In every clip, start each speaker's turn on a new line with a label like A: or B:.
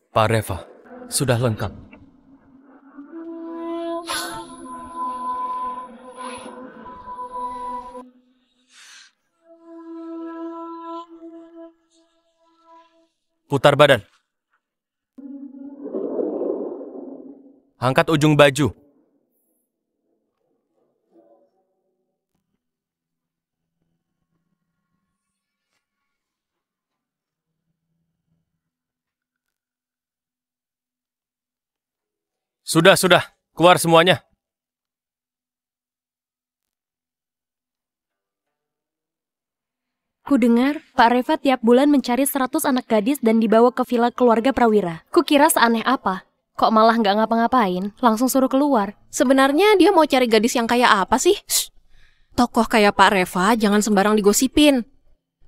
A: Pak Reva, sudah lengkap. Putar badan. Angkat ujung baju. Sudah. Keluar semuanya.
B: Ku dengar Pak Reva tiap bulan mencari 100 anak gadis dan dibawa ke villa keluarga Prawira. Kukira seaneh apa. Kok malah nggak ngapa-ngapain, langsung suruh keluar.
C: Sebenarnya dia mau cari gadis yang kayak apa sih? Shh. Tokoh kayak Pak Reva jangan sembarang digosipin.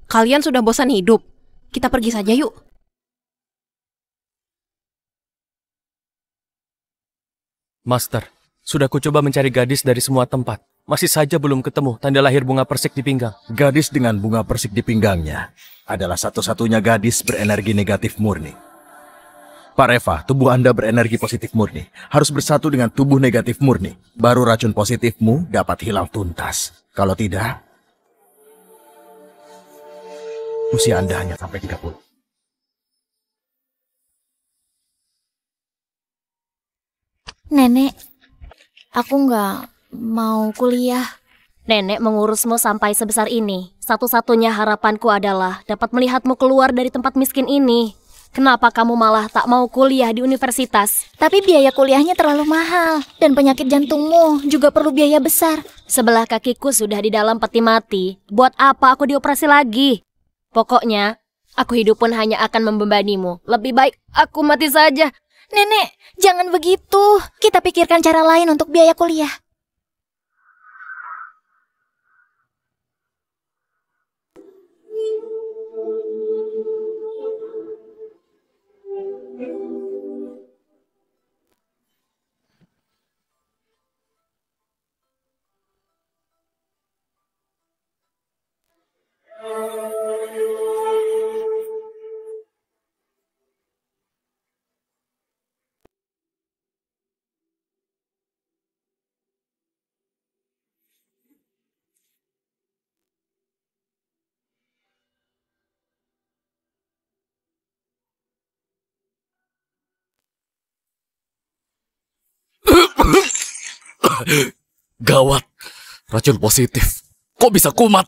C: Kalian sudah bosan hidup. Kita pergi saja yuk.
A: Master, sudah kucoba mencari gadis dari semua tempat. Masih saja belum ketemu tanda lahir bunga persik di pinggang.
D: Gadis dengan bunga persik di pinggangnya adalah satu-satunya gadis berenergi negatif murni. Pak Reva, tubuh Anda berenergi positif murni. Harus bersatu dengan tubuh negatif murni. Baru racun positifmu dapat hilang tuntas. Kalau tidak, usia Anda hanya sampai 30.
E: Nenek, aku nggak mau kuliah.
B: Nenek mengurusmu sampai sebesar ini. Satu-satunya harapanku adalah dapat melihatmu keluar dari tempat miskin ini. Kenapa kamu malah tak mau kuliah di universitas?
E: Tapi biaya kuliahnya terlalu mahal. Dan penyakit jantungmu juga perlu biaya besar.
B: Sebelah kakiku sudah di dalam peti mati. Buat apa aku dioperasi lagi? Pokoknya, aku hidup pun hanya akan membebanimu. Lebih baik aku mati saja.
E: Nenek, jangan begitu. Kita pikirkan cara lain untuk biaya kuliah.
F: Gawat, racun positif. Kok bisa kumat?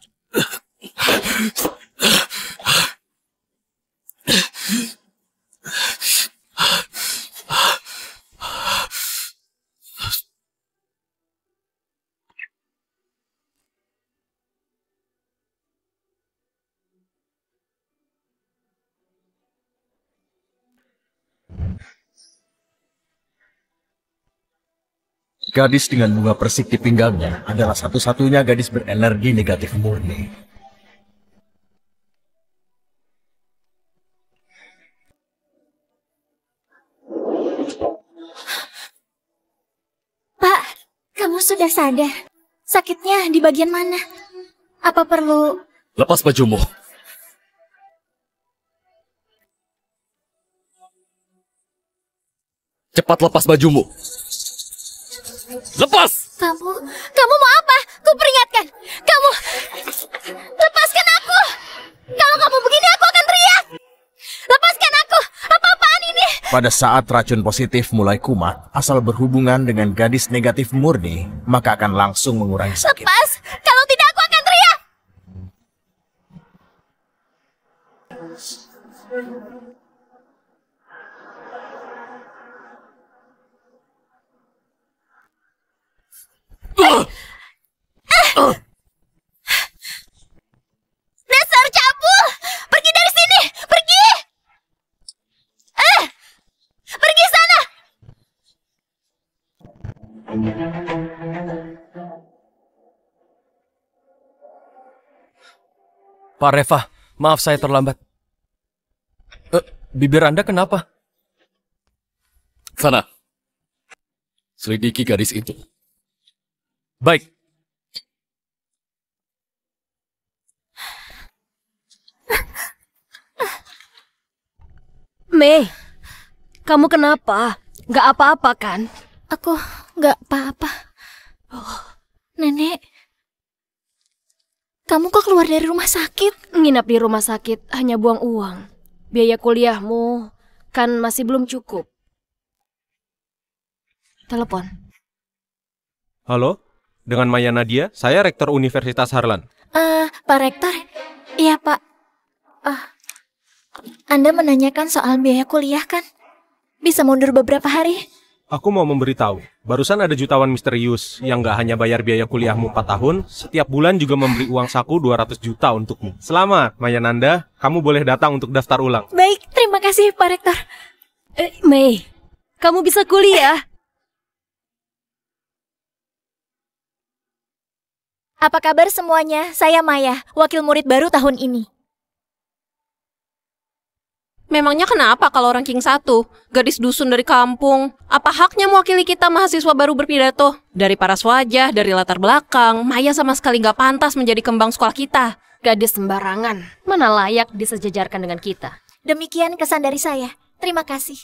D: Gadis dengan bunga persik di pinggangnya adalah satu-satunya gadis berenergi negatif murni.
E: Pak, kamu sudah sadar. Sakitnya di bagian mana? Apa perlu...
F: Lepas bajumu. Cepat lepas bajumu. Lepas!
E: Kamu mau apa? Kuperingatkan. Kamu... Lepaskan aku! Kalau kamu begini aku akan teriak! Lepaskan aku! Apa-apaan ini?
D: Pada saat racun positif mulai kumat, asal berhubungan dengan gadis negatif murni, maka akan langsung mengurangi sakit.
E: Lepas! Kalau tidak aku akan teriak! Dasar cabul! Pergi dari sini! Pergi! Pergi sana!
A: Pak Reva, maaf saya terlambat. Bibir Anda kenapa?
F: Sana. Selidiki gadis itu.
A: Baik.
B: Mei, kamu kenapa? Nggak apa-apa kan?
E: Aku nggak apa-apa. Nenek, kamu kok keluar dari rumah sakit?
B: Nginap di rumah sakit hanya buang uang. Biaya kuliahmu kan masih belum cukup. Telepon.
G: Halo, dengan Maya Nadia, saya Rektor Universitas Harlan.
E: Pak Rektor? Iya, Pak. Anda menanyakan soal biaya kuliah kan? Bisa mundur beberapa hari?
G: Aku mau memberitahu, barusan ada jutawan misterius yang nggak hanya bayar biaya kuliahmu 4 tahun, setiap bulan juga memberi uang saku 200 juta untukmu. Selamat, Maya Nanda, kamu boleh datang untuk daftar ulang.
E: Baik, terima kasih Pak Rektor.
B: Mei, kamu bisa kuliah.
E: Apa kabar semuanya? Saya Maya, wakil murid baru tahun ini.
C: Memangnya kenapa kalau ranking 1? Gadis dusun dari kampung. Apa haknya mewakili kita mahasiswa baru berpidato? Dari paras wajah, dari latar belakang, Maya sama sekali nggak pantas menjadi kembang sekolah kita.
B: Gadis sembarangan, mana layak disejajarkan dengan kita.
E: Demikian kesan dari saya. Terima kasih.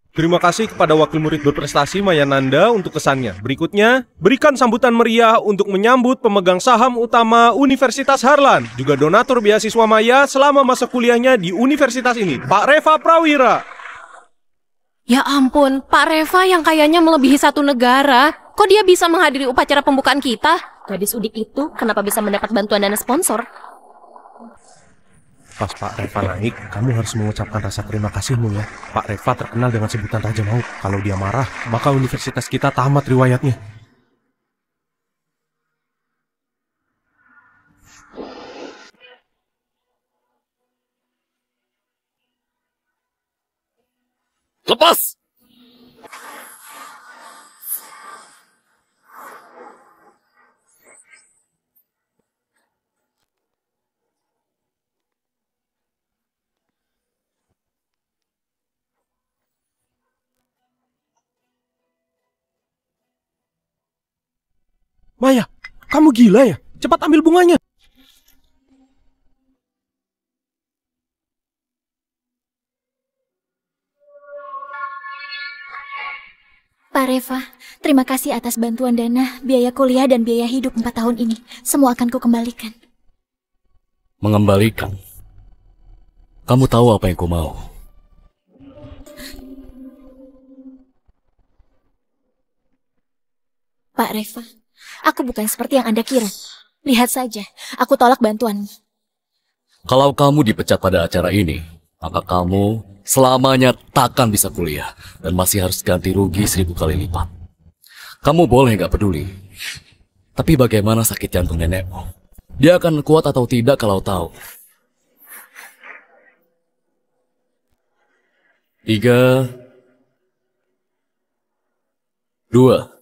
G: Terima kasih kepada wakil murid berprestasi Maya Nanda untuk kesannya. Berikutnya, berikan sambutan meriah untuk menyambut pemegang saham utama Universitas Harlan, juga donatur beasiswa Maya selama masa kuliahnya di universitas ini, Pak Reva Prawira.
C: Ya ampun, Pak Reva yang kayaknya melebihi 1 negara. Kok dia bisa menghadiri upacara pembukaan kita?
B: Gadis udik itu kenapa bisa mendapat bantuan dana sponsor?
G: Pas Pak Reva naik, kamu harus mengucapkan rasa terima kasihmu ya. Pak Reva terkenal dengan sebutan Raja Maut. Kalau dia marah, maka universitas kita tamat riwayatnya.
F: Lepas!
G: Maya, kamu gila ya? Cepat ambil bunganya.
E: Pak Reva, terima kasih atas bantuan dana, biaya kuliah dan biaya hidup 4 tahun ini. Semua akan kukembalikan.
F: Mengembalikan. Kamu tahu apa yang ku mau.
E: Pak Reva, aku bukan seperti yang Anda kira. Lihat saja, aku tolak bantuanmu.
F: Kalau kamu dipecat pada acara ini, maka kamu selamanya takkan bisa kuliah dan masih harus ganti rugi 1000 kali lipat. Kamu boleh nggak peduli, tapi bagaimana sakit jantung nenekmu? Dia akan kuat atau tidak kalau tahu. 3, 2,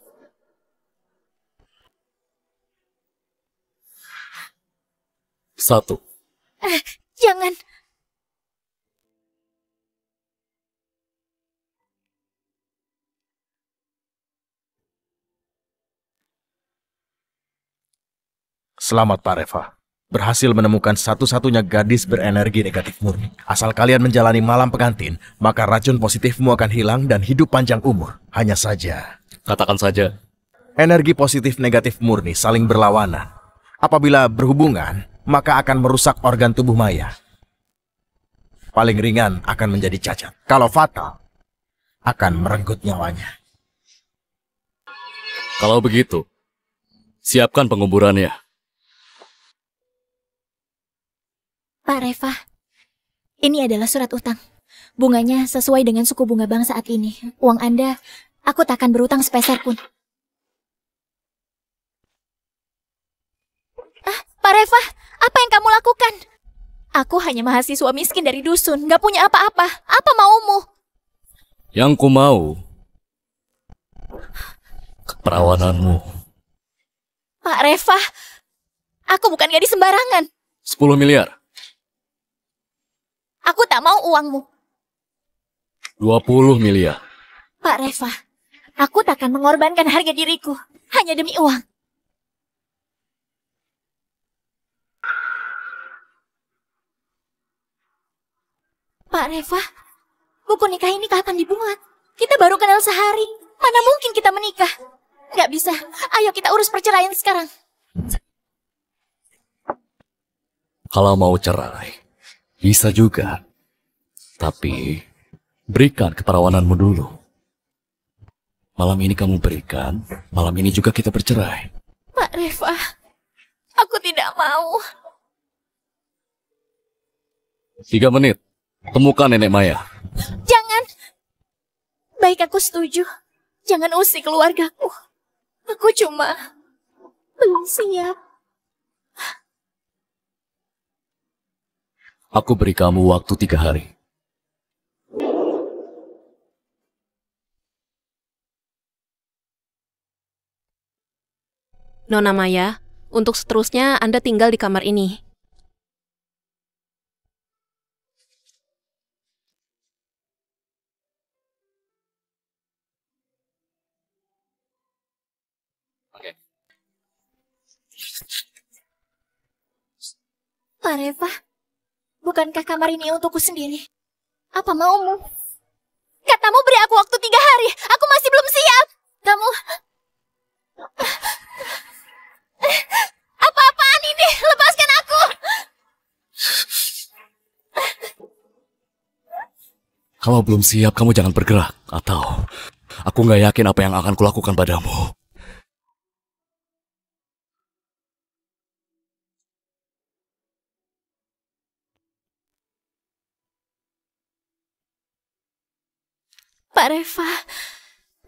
F: 1.
E: Jangan.
D: Selamat Pak Reva. Berhasil menemukan satu-satunya gadis berenergi negatif murni. Asal kalian menjalani malam pengantin, maka racun positifmu akan hilang dan hidup panjang umur. Hanya saja,
F: Katakan saja.
D: energi positif negatif murni saling berlawanan. Apabila berhubungan, maka akan merusak organ tubuh Maya. Paling ringan akan menjadi cacat. Kalau fatal, akan merenggut nyawanya.
F: Kalau begitu, siapkan penguburannya.
E: Pak Reva, ini adalah surat utang. Bunganya sesuai dengan suku bunga bank saat ini. Uang Anda, aku takkan berutang sepeser pun. Pak Reva, apa yang kamu lakukan? Aku hanya mahasiswa miskin dari dusun, gak punya apa-apa. Apa maumu?
F: Yang ku mau, keperawananmu.
E: Pak Reva, aku bukan gadis sembarangan.
F: 10 miliar.
E: Aku tak mau uangmu.
F: 20 miliar.
E: Pak Reva, aku takkan mengorbankan harga diriku hanya demi uang. Pak Reva, buku nikah ini kapan dibuat? Kita baru kenal sehari. Mana mungkin kita menikah? Nggak bisa. Ayo kita urus perceraian sekarang.
F: Kalau mau cerai, bisa juga. Tapi, berikan keperawananmu dulu. Malam ini kamu berikan, malam ini juga kita bercerai.
E: Pak Reva, aku tidak mau.
F: 3 menit, temukan Nenek Maya.
E: Jangan. Baik, aku setuju. Jangan usik keluargaku. Aku cuma belum siap.
F: Aku beri kamu waktu 3 hari.
C: Nona Maya, untuk seterusnya Anda tinggal di kamar ini.
E: Pak Reva, bukankah kamar ini untukku sendiri? Apa maumu? Katamu beri aku waktu 3 hari. Aku masih belum siap. Kamu... Apa-apaan ini? Lepaskan aku!
F: Kalau belum siap, kamu jangan bergerak. Atau, aku nggak yakin apa yang akan kulakukan padamu.
E: Pak Reva,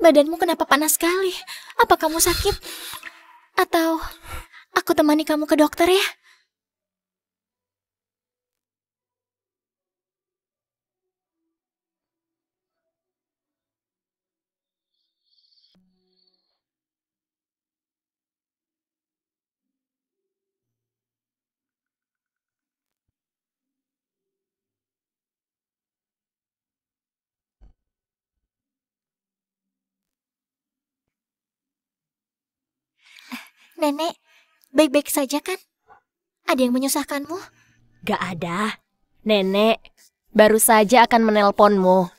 E: badanmu kenapa panas sekali? Apa kamu sakit? Atau aku temani kamu ke dokter ya? Nenek, baik-baik saja kan? Ada yang menyusahkanmu?
B: Gak ada. Nenek baru saja akan menelponmu.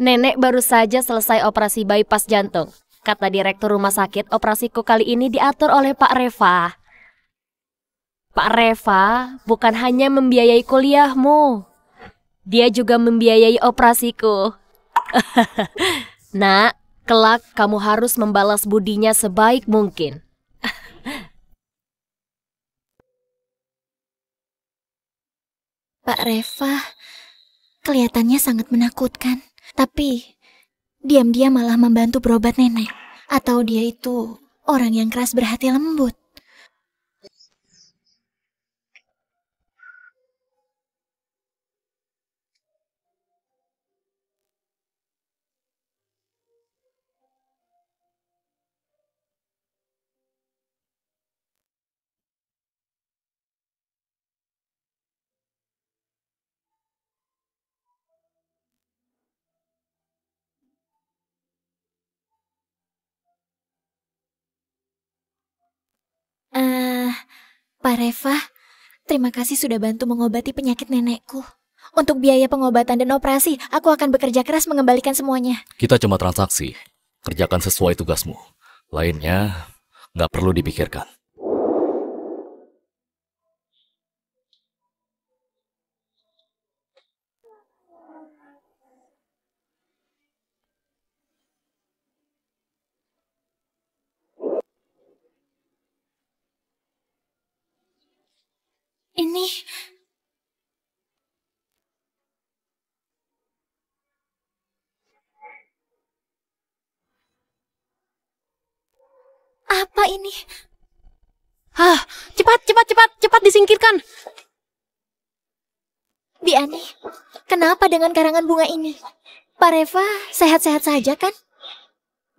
B: Nenek baru saja selesai operasi bypass jantung. Kata direktur rumah sakit, operasiku kali ini diatur oleh Pak Reva. Pak Reva bukan hanya membiayai kuliahmu, dia juga membiayai operasiku. Nak, kelak kamu harus membalas budinya sebaik mungkin.
E: Pak Reva, kelihatannya sangat menakutkan. Tapi, diam-diam malah membantu berobat nenek. Atau dia itu orang yang keras berhati lembut. Pak Reva, terima kasih sudah bantu mengobati penyakit nenekku. Untuk biaya pengobatan dan operasi, aku akan bekerja keras mengembalikan semuanya.
F: Kita cuma transaksi. Kerjakan sesuai tugasmu. Lainnya, nggak perlu dipikirkan.
E: Ini... apa ini?
C: Cepat disingkirkan.
E: Bi Ani, kenapa dengan karangan bunga ini? Pak Reva sehat-sehat saja kan?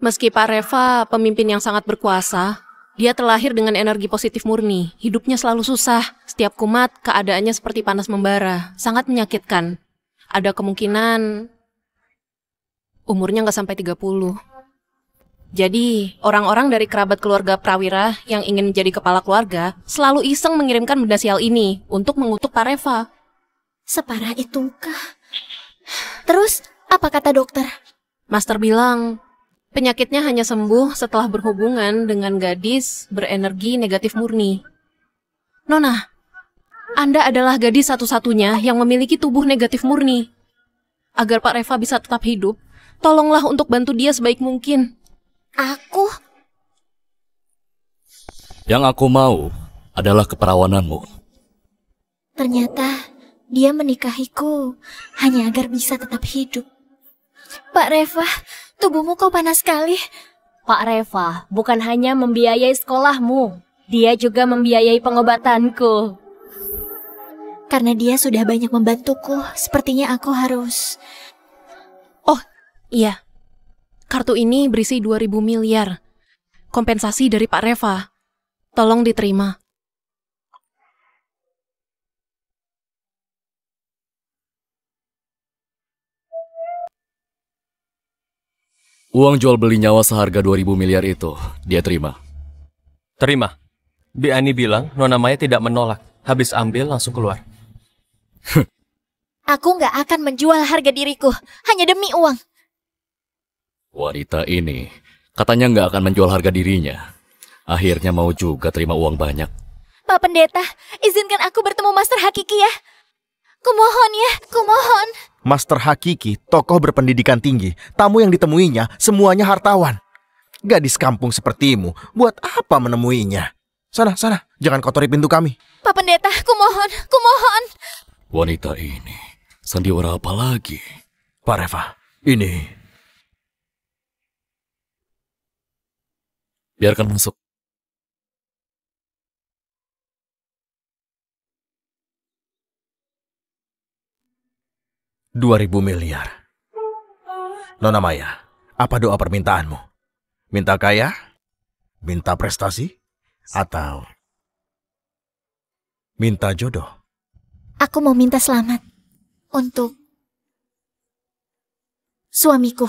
C: Meski Pak Reva pemimpin yang sangat berkuasa, dia terlahir dengan energi positif murni. Hidupnya selalu susah. Setiap kumat, keadaannya seperti panas membara. Sangat menyakitkan. Ada kemungkinan umurnya nggak sampai 30. Jadi, orang-orang dari kerabat keluarga Prawira yang ingin menjadi kepala keluarga selalu iseng mengirimkan benda sial ini untuk mengutuk Pak Reva.
E: Separah itukah? Terus, apa kata dokter?
C: Master bilang, penyakitnya hanya sembuh setelah berhubungan dengan gadis berenergi negatif murni. Nona, Anda adalah gadis satu-satunya yang memiliki tubuh negatif murni. Agar Pak Reva bisa tetap hidup, tolonglah untuk bantu dia sebaik mungkin.
E: Aku?
F: Yang aku mau adalah keperawananmu.
E: Ternyata dia menikahiku hanya agar bisa tetap hidup. Pak Reva, tubuhmu kok panas sekali.
B: Pak Reva bukan hanya membiayai sekolahmu, dia juga membiayai pengobatanku.
E: Karena dia sudah banyak membantuku, sepertinya aku harus...
C: Oh, iya. Kartu ini berisi 2.000 miliar. Kompensasi dari Pak Reva. Tolong diterima.
F: Uang jual beli nyawa seharga 2.000 miliar itu, dia terima.
A: Terima. Bi Ani bilang Nona Maya tidak menolak. Habis ambil langsung keluar.
E: Aku nggak akan menjual harga diriku, hanya demi uang.
F: Wanita ini katanya nggak akan menjual harga dirinya. Akhirnya mau juga terima uang banyak.
E: Pak Pendeta, izinkan aku bertemu Master Hakiki ya. Kumohon ya, kumohon.
D: Master Hakiki, tokoh berpendidikan tinggi. Tamu yang ditemuinya semuanya hartawan. Gadis kampung sepertimu, buat apa menemuinya? Sana, sana, jangan kotori pintu kami.
E: Pak Pendeta, kumohon, kumohon.
F: Wanita ini, sandiwara apa lagi?
D: Pak Reva, ini...
F: Biarkan masuk.
D: $2.000 miliar. Nona Maya, apa doa permintaanmu? Minta kaya? Minta prestasi? Atau minta jodoh?
E: Aku mau minta selamat untuk suamiku.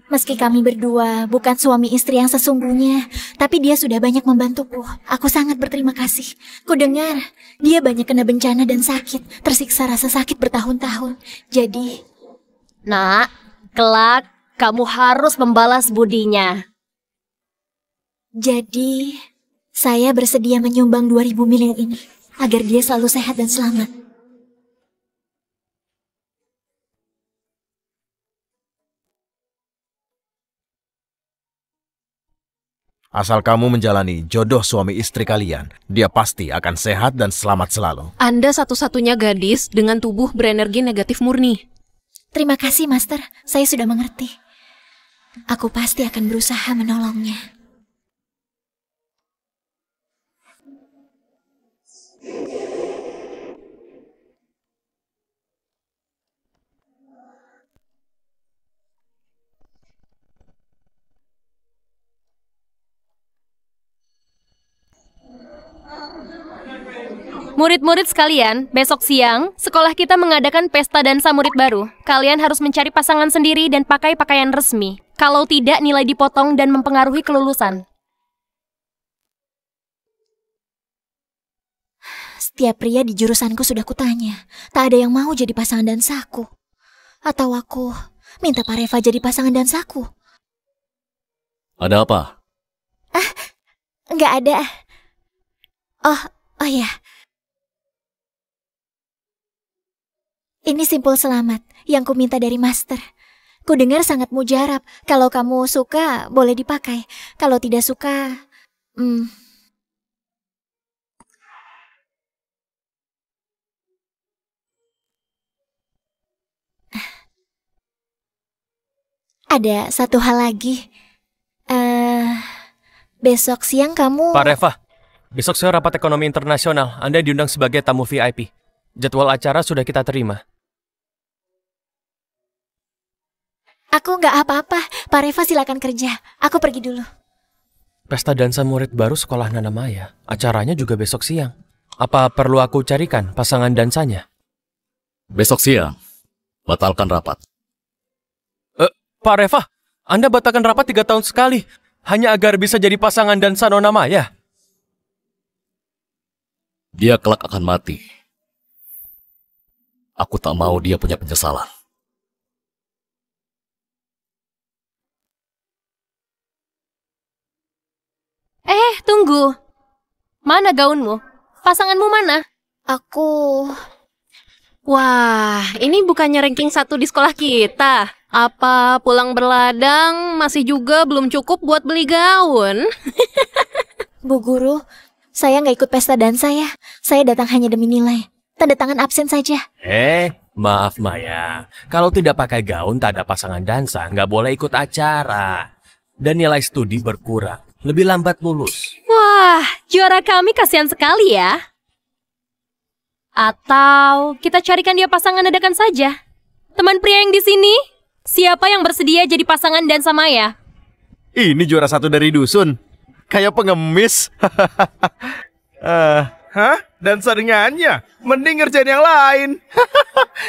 E: Meski kami berdua bukan suami istri yang sesungguhnya, tapi dia sudah banyak membantuku. Aku sangat berterima kasih. Kudengar dia banyak kena bencana dan sakit, tersiksa rasa sakit bertahun-tahun. Jadi,
B: Nak, kelak kamu harus membalas budinya.
E: jadi saya bersedia menyumbang 2.000 miliar ini agar dia selalu sehat dan selamat.
D: Asal kamu menjalani jodoh suami istri kalian, dia pasti akan sehat dan selamat selalu.
C: Anda satu-satunya gadis dengan tubuh berenergi negatif murni.
E: Terima kasih, Master. Saya sudah mengerti. Aku pasti akan berusaha menolongnya.
B: Murid-murid sekalian, besok siang, sekolah kita mengadakan pesta dansa murid baru. Kalian harus mencari pasangan sendiri dan pakai pakaian resmi. Kalau tidak, nilai dipotong dan mempengaruhi kelulusan.
E: Setiap pria di jurusanku sudah kutanya, tak ada yang mau jadi pasangan dansaku. Atau aku minta Pak Reva jadi pasangan dansaku.
F: Ada apa?
E: Nggak ada. Oh ya. Ini simpul selamat yang ku minta dari Master. Ku dengar sangat mujarab. Kalau kamu suka, boleh dipakai. Kalau tidak suka, ada satu hal lagi. Besok siang kamu...
A: Pak Reva, besok saya rapat ekonomi internasional. Anda diundang sebagai tamu VIP. Jadwal acara sudah kita terima.
E: Aku nggak apa-apa. Pak Reva silakan kerja. Aku pergi dulu.
A: Pesta dansa murid baru sekolah Nona Maya. Acaranya juga besok siang. Apa perlu aku carikan pasangan dansanya?
F: Besok siang, batalkan rapat.
A: Pak Reva, Anda batalkan rapat 3 tahun sekali. Hanya agar bisa jadi pasangan dansa Nona Maya.
F: Dia kelak akan mati. Aku tak mau dia punya penyesalan.
B: Tunggu. Mana gaunmu? Pasanganmu mana?
E: Aku...
C: Wah, ini bukannya ranking 1 di sekolah kita. Apa pulang berladang masih juga belum cukup buat beli gaun?
E: Bu Guru, saya nggak ikut pesta dansa ya. Saya datang hanya demi nilai. Tanda tangan absen saja.
A: Maaf Maya. Kalau tidak pakai gaun tak ada pasangan dansa, nggak boleh ikut acara. Dan nilai studi berkurang. Lebih lambat lulus.
B: Wah, juara kami kasihan sekali ya. Atau kita carikan dia pasangan dadakan saja. Teman pria yang di sini, siapa yang bersedia jadi pasangan dansa Maya?
D: Ini juara 1 dari dusun. Kayak pengemis.
G: Hah? Dansa dengannya? Mending ngerjain yang lain.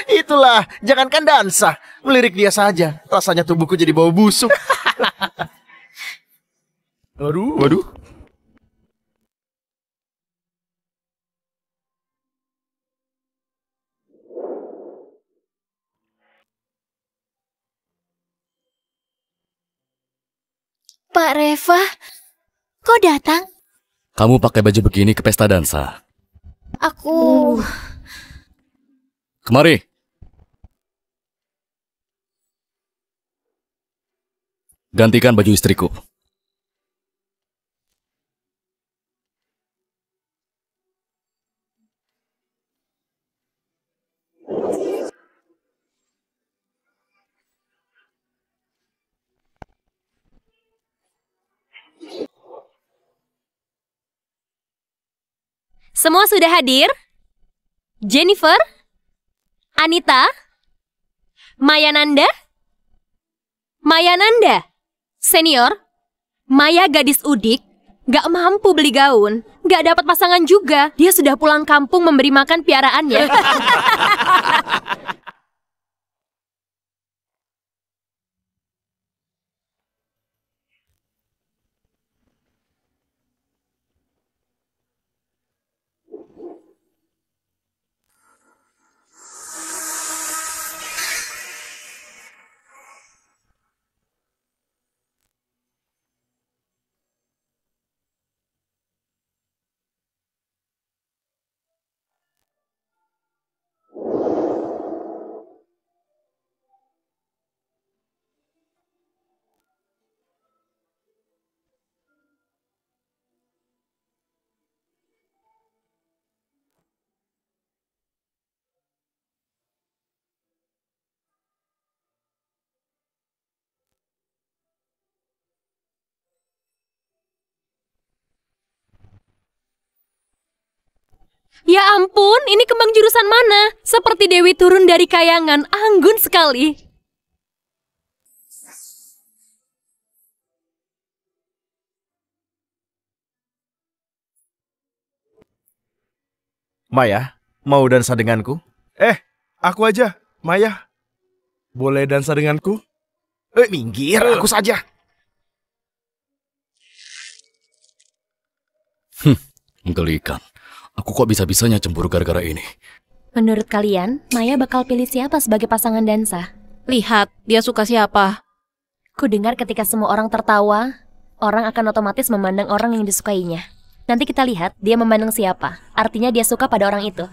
D: Itulah, jangankan dansa. Melirik dia saja. Rasanya tubuhku jadi bau busuk.
G: Waduh.
E: Pak Reva, kok datang?
F: Kamu pakai baju begini ke pesta dansa?
E: Aku...
F: Kemari. Gantikan baju istriku.
B: Semua sudah hadir? Jennifer? Anita? Mayananda? Mayananda? Senior? Maya gadis udik? Gak mampu beli gaun? Gak dapat pasangan juga? Dia sudah pulang kampung memberi makan piaraannya. Ya ampun, ini kembang jurusan mana? Seperti Dewi turun dari kayangan, anggun sekali.
D: Maya, mau dansa denganku?
G: Aku aja, Maya. Boleh dansa denganku?
D: Minggir, aku saja.
F: Menggelikan. Aku kok bisa-bisanya cemburu gara-gara ini.
B: Menurut kalian, Maya bakal pilih siapa sebagai pasangan dansa?
C: Lihat, dia suka siapa?
B: Kudengar ketika semua orang tertawa, orang akan otomatis memandang orang yang disukainya. Nanti kita lihat dia memandang siapa. Artinya dia suka pada orang itu.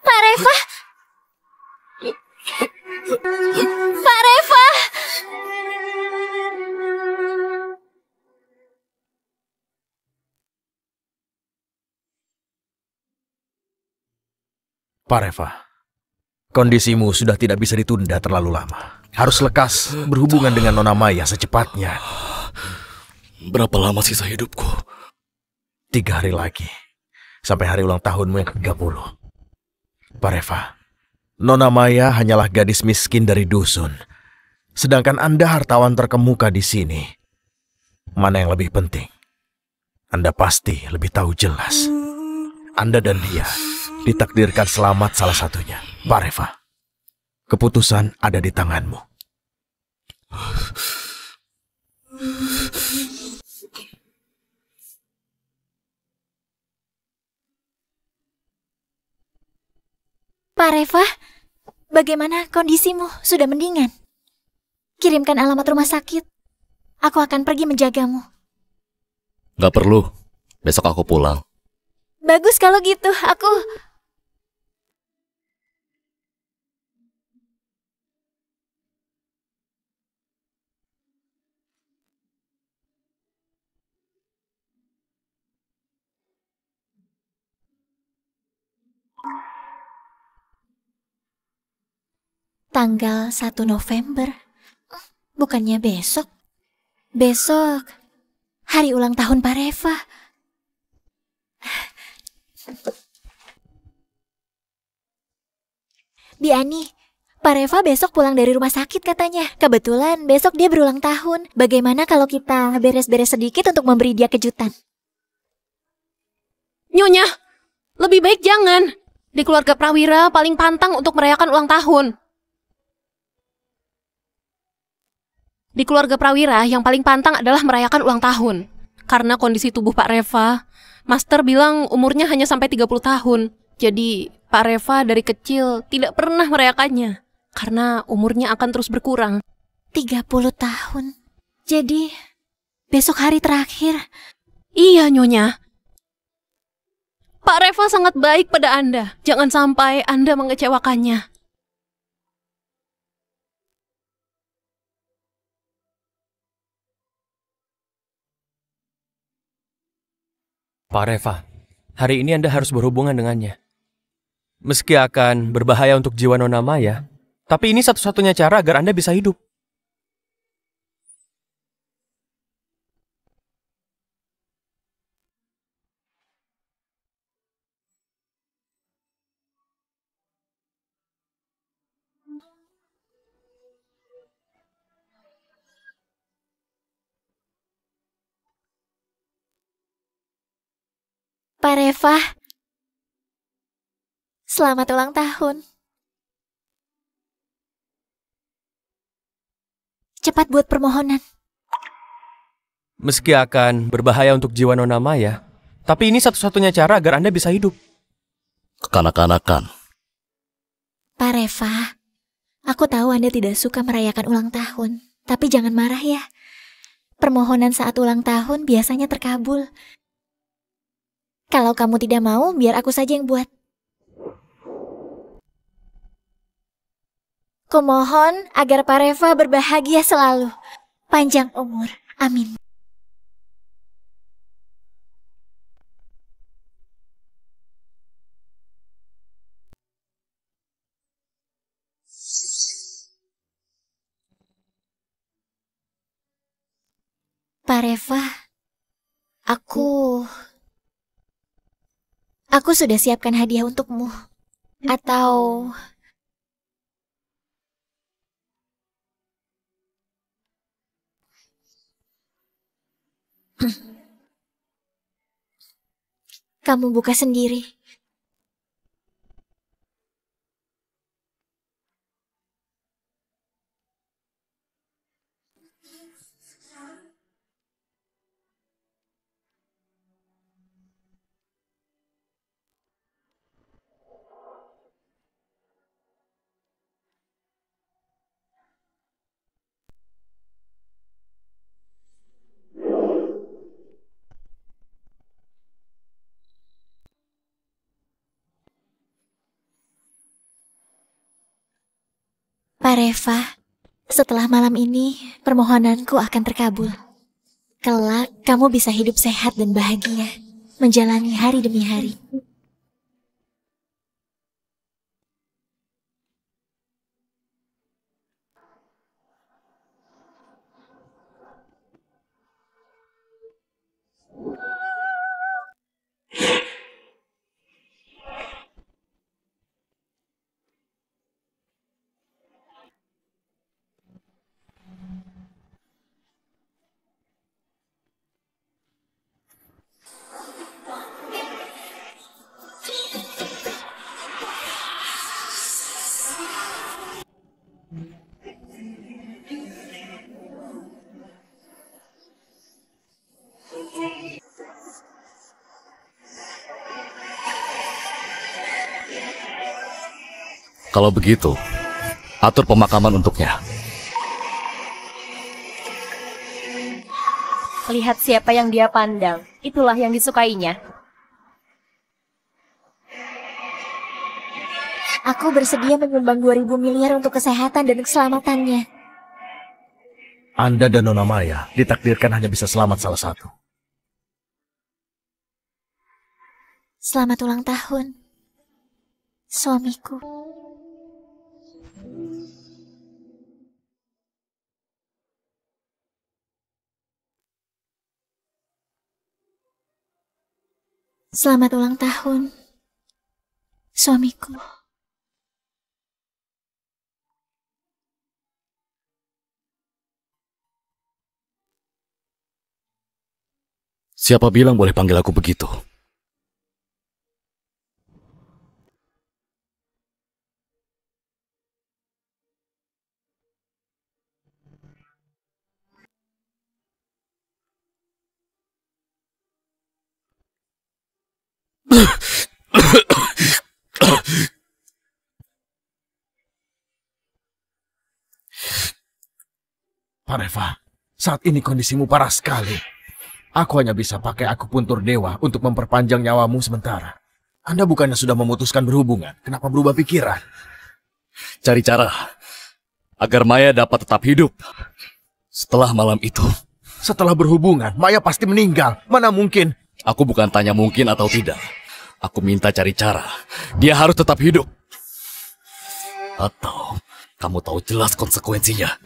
E: Pak Reva! Pak Reva!
D: Pak Reva, kondisimu sudah tidak bisa ditunda terlalu lama. Harus lekas berhubungan dengan Nona Maya secepatnya.
F: Berapa lama sisa hidupku?
D: 3 hari lagi. Sampai hari ulang tahunmu yang ke-30. Pareva, Nona Maya hanyalah gadis miskin dari dusun. Sedangkan Anda hartawan terkemuka di sini. Mana yang lebih penting? Anda pasti lebih tahu jelas. Anda dan dia ditakdirkan selamat salah satunya. Pareva, keputusan ada di tanganmu.
E: Pareva, bagaimana kondisimu? Sudah mendingan? Kirimkan alamat rumah sakit. Aku akan pergi menjagamu.
F: Gak perlu. Besok aku pulang.
E: Bagus kalau gitu, aku... Tanggal 1 November. Bukannya besok. Besok hari ulang tahun Pareva. Biani, Pareva besok pulang dari rumah sakit katanya. Kebetulan besok dia berulang tahun. Bagaimana kalau kita beres-beres sedikit untuk memberi dia kejutan?
C: Nyonya, lebih baik jangan. Di keluarga Prawira paling pantang untuk merayakan ulang tahun. Di keluarga Prawira yang paling pantang adalah merayakan ulang tahun. Karena kondisi tubuh Pak Reva, Master bilang umurnya hanya sampai 30 tahun. Jadi Pak Reva dari kecil tidak pernah merayakannya. Karena umurnya akan terus berkurang.
E: 30 tahun. Jadi besok hari terakhir.
C: Iya, Nyonya. Pak Reva sangat baik pada Anda. Jangan sampai Anda mengecewakannya.
A: Pak Reva, hari ini Anda harus berhubungan dengannya. Meski akan berbahaya untuk jiwa Nona Maya, tapi ini satu-satunya cara agar Anda bisa hidup.
E: Pareva, selamat ulang tahun. Cepat buat permohonan.
A: Meski akan berbahaya untuk jiwa Nona Maya, tapi ini satu-satunya cara agar Anda bisa hidup.
F: Kekanak-kanakan.
E: Pareva, aku tahu Anda tidak suka merayakan ulang tahun, tapi jangan marah ya. Permohonan saat ulang tahun biasanya terkabul. Kalau kamu tidak mau, biar aku saja yang buat. Kumohon agar Pareva berbahagia selalu. Panjang umur. Amin. Pareva, Aku sudah siapkan hadiah untukmu. Atau... Kamu buka sendiri. Pareva, setelah malam ini, permohonanku akan terkabul. Kelak, kamu bisa hidup sehat dan bahagia, menjalani hari demi hari.
F: Kalau begitu, atur pemakaman untuknya.
B: Lihat siapa yang dia pandang, itulah yang disukainya.
E: Aku bersedia menyumbang 2000 miliar untuk kesehatan dan keselamatannya.
D: Anda dan Nona Maya ditakdirkan hanya bisa selamat salah satu.
E: Selamat ulang tahun, suamiku. Selamat ulang tahun, suamiku.
F: Siapa bilang boleh panggil aku begitu?
D: Pak Reva, saat ini kondisimu parah sekali. Aku hanya bisa pakai akupuntur dewa untuk memperpanjang nyawamu sementara. Anda bukannya sudah memutuskan berhubungan, kenapa berubah pikiran?
F: Cari cara agar Maya dapat tetap hidup setelah malam itu.
D: Setelah berhubungan, Maya pasti meninggal. Mana mungkin?
F: Aku bukan tanya mungkin atau tidak. Aku minta cari cara. Dia harus tetap hidup. Atau kamu tahu jelas konsekuensinya.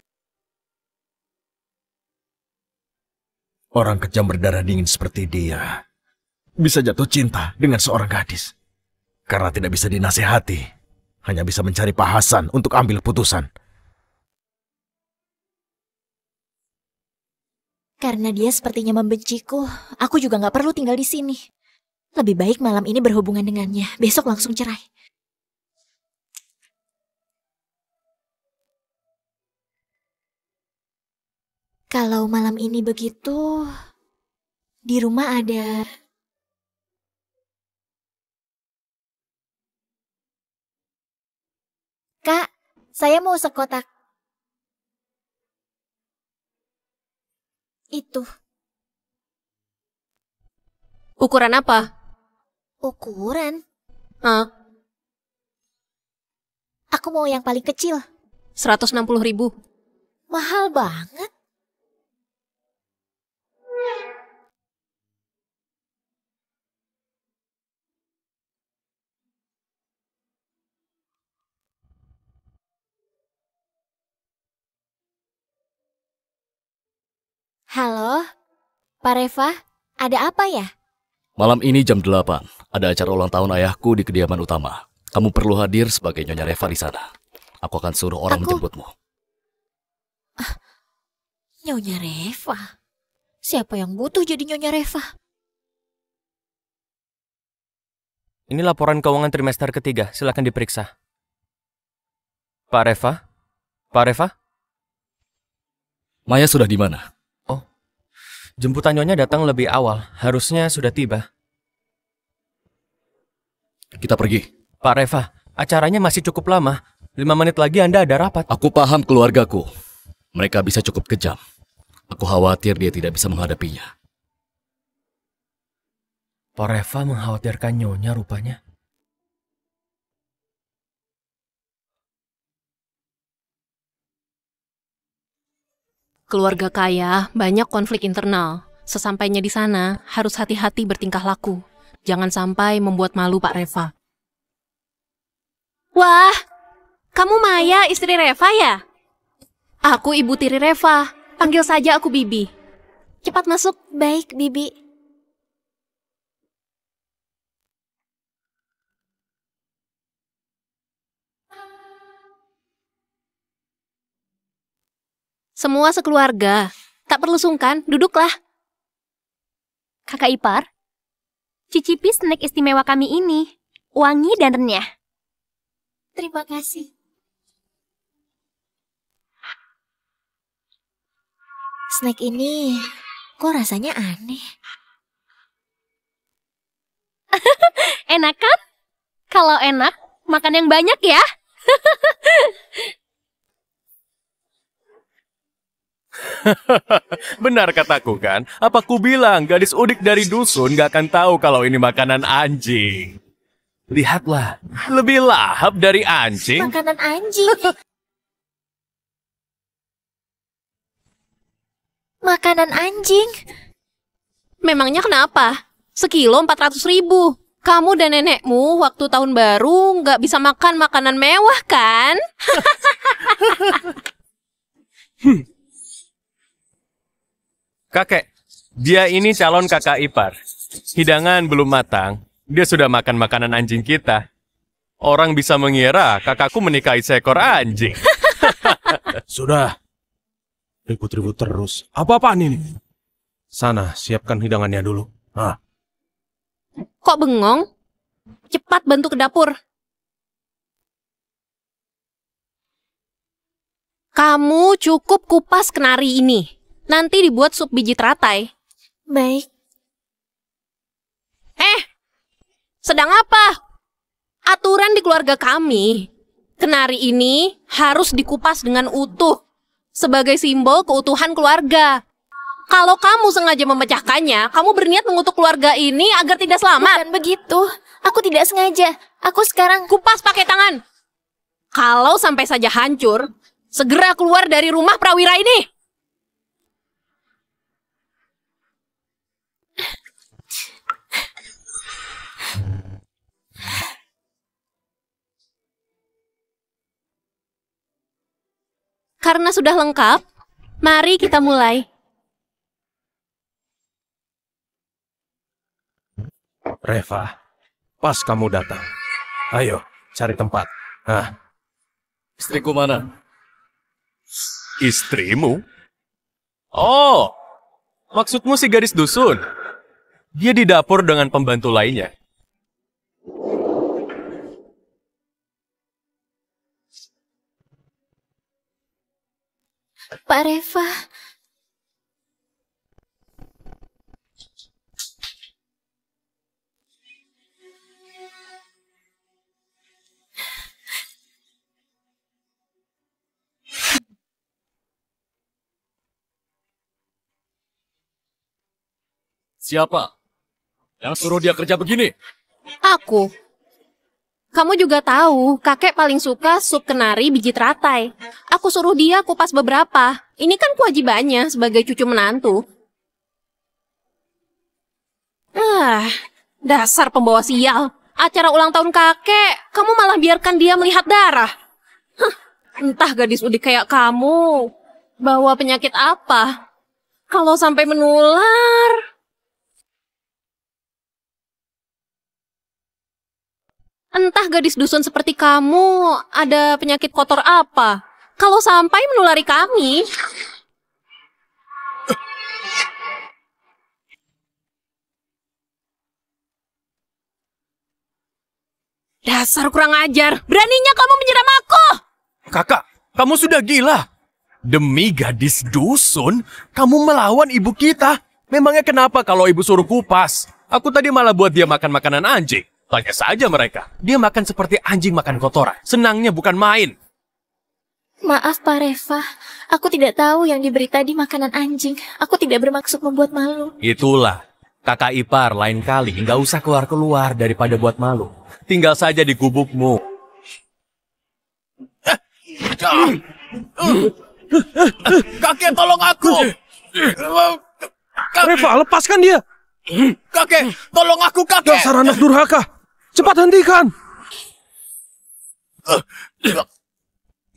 D: Orang kejam berdarah dingin seperti dia bisa jatuh cinta dengan seorang gadis. Karena tidak bisa dinasihati, hanya bisa mencari Pak Hasan untuk ambil putusan.
E: Karena dia sepertinya membenciku, aku juga nggak perlu tinggal di sini. Lebih baik malam ini berhubungan dengannya, besok langsung cerai. Kalau malam ini begitu, di rumah ada... Kak, saya mau sekotak. Itu.
C: Ukuran apa?
E: Ukuran?
C: Hah?
E: Aku mau yang paling kecil.
C: 160.000.
E: Mahal banget. Halo, Pak Reva, ada apa ya?
F: Malam ini jam 8, ada acara ulang tahun ayahku di kediaman utama. Kamu perlu hadir sebagai Nyonya Reva di sana. Aku akan suruh orang menjemputmu.
E: Nyonya Reva? Siapa yang butuh jadi Nyonya Reva?
A: Ini laporan keuangan trimester ketiga, silakan diperiksa. Pak Reva? Pak Reva?
F: Maya sudah di mana?
A: Jemputan Nyonya datang lebih awal, harusnya sudah tiba.
F: Kita pergi.
A: Pak Reva, acaranya masih cukup lama. 5 menit lagi Anda ada rapat.
F: Aku paham keluargaku. Mereka bisa cukup kejam. Aku khawatir dia tidak bisa menghadapinya.
A: Pak Reva mengkhawatirkan Nyonya rupanya.
C: Keluarga kaya, banyak konflik internal. Sesampainya di sana, harus hati-hati bertingkah laku. Jangan sampai membuat malu Pak Reva. Wah, kamu Maya, istri Reva ya? Aku ibu tiri Reva. Panggil saja aku Bibi. Cepat masuk.
E: Baik, Bibi.
C: Semua sekeluarga. Tak perlu sungkan, duduklah.
B: Kakak ipar, cicipi snack istimewa kami ini. Wangi dan renyah.
E: Terima kasih. Snack ini kok rasanya aneh?
B: Enak kan? Kalau enak, makan yang banyak ya.
A: Benar kataku kan? Apa ku bilang gadis udik dari dusun gak akan tahu kalau ini makanan anjing. Lihatlah, lebih lahap dari anjing.
E: Makanan anjing. Makanan anjing.
C: Memangnya kenapa? Sekilo 400.000. Kamu dan nenekmu waktu tahun baru nggak bisa makan makanan mewah kan?
A: Kakek, dia ini calon kakak ipar. Hidangan belum matang, dia sudah makan makanan anjing kita. Orang bisa mengira kakakku menikahi seekor anjing.
G: Sudah. Ribut-ribut terus. Apa-apaan ini? Sana, siapkan hidangannya dulu. Ah,
C: Kok bengong? Cepat bantu ke dapur. Kamu cukup kupas kenari ini. Nanti dibuat sup biji teratai.
E: Baik.
C: Sedang apa? Aturan di keluarga kami, kenari ini harus dikupas dengan utuh sebagai simbol keutuhan keluarga. Kalau kamu sengaja memecahkannya, kamu berniat mengutuk keluarga ini agar tidak selamat.
E: Bukan begitu. Aku tidak sengaja. Aku sekarang...
C: Kupas pakai tangan. Kalau sampai saja hancur, segera keluar dari rumah Prawira ini. Karena sudah lengkap, mari kita mulai.
G: Reva, pas kamu datang. Ayo, cari tempat. Nah,
F: Istriku mana?
A: Istrimu? Oh, maksudmu si gadis dusun? Dia di dapur dengan pembantu lainnya.
E: Pak Reva.
F: Siapa yang suruh dia kerja begini?
C: Aku. Kamu juga tahu, kakek paling suka sup kenari biji teratai. Aku suruh dia kupas beberapa. Ini kan kewajibannya sebagai cucu menantu. Dasar pembawa sial. Acara ulang tahun kakek, kamu malah biarkan dia melihat darah. Entah gadis udik kayak kamu bawa penyakit apa. Kalau sampai menular... Entah gadis dusun seperti kamu ada penyakit kotor apa. Kalau sampai menulari kami... Dasar kurang ajar. Beraninya kamu menyiram aku.
A: Kakak, kamu sudah gila. Demi gadis dusun, kamu melawan ibu kita. Memangnya kenapa kalau ibu suruh kupas? Aku tadi malah buat dia makan makanan anjing. Tanya saja mereka. Dia makan seperti anjing makan kotoran. Senangnya bukan main.
E: Maaf Pak Reva. Aku tidak tahu yang diberi tadi makanan anjing. Aku tidak bermaksud membuat malu.
A: Itulah. Kakak ipar lain kali nggak usah keluar-keluar daripada buat malu. Tinggal saja di gubukmu. Kakek, tolong aku.
G: Reva, lepaskan dia.
A: Kakek, tolong aku, kakek.
G: Dasar anak durhaka. Cepat hentikan.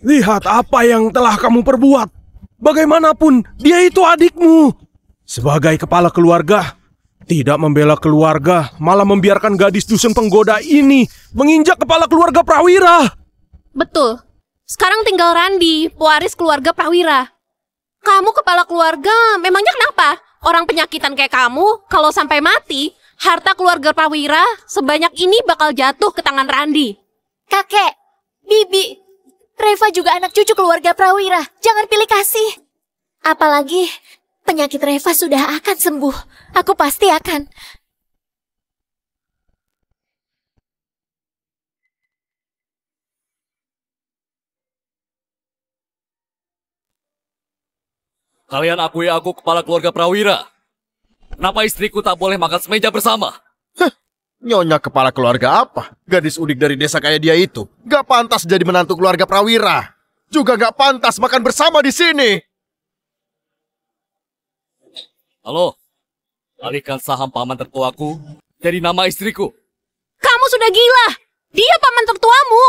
G: Lihat apa yang telah kamu perbuat. Bagaimanapun, dia itu adikmu. Sebagai kepala keluarga, tidak membela keluarga, malah membiarkan gadis dusun penggoda ini menginjak kepala keluarga Prawira.
C: Betul. Sekarang tinggal Randi, pewaris keluarga Prawira. Kamu kepala keluarga, memangnya kenapa? Orang penyakitan kayak kamu, kalau sampai mati, harta keluarga Prawira sebanyak ini bakal jatuh ke tangan Randi.
E: Kakek, Bibi, Reva juga anak cucu keluarga Prawira. Jangan pilih kasih. Apalagi penyakit Reva sudah akan sembuh. Aku pasti akan.
F: Kalian akui aku kepala keluarga Prawira. Kenapa istriku tak boleh makan semeja bersama?
D: Nyonya kepala keluarga apa? Gadis udik dari desa kayak dia itu gak pantas jadi menantu keluarga Prawira. Juga gak pantas makan bersama di sini.
F: Halo, alihkan saham paman tertuaku jadi nama istriku.
C: Kamu sudah gila. Dia paman tertuamu.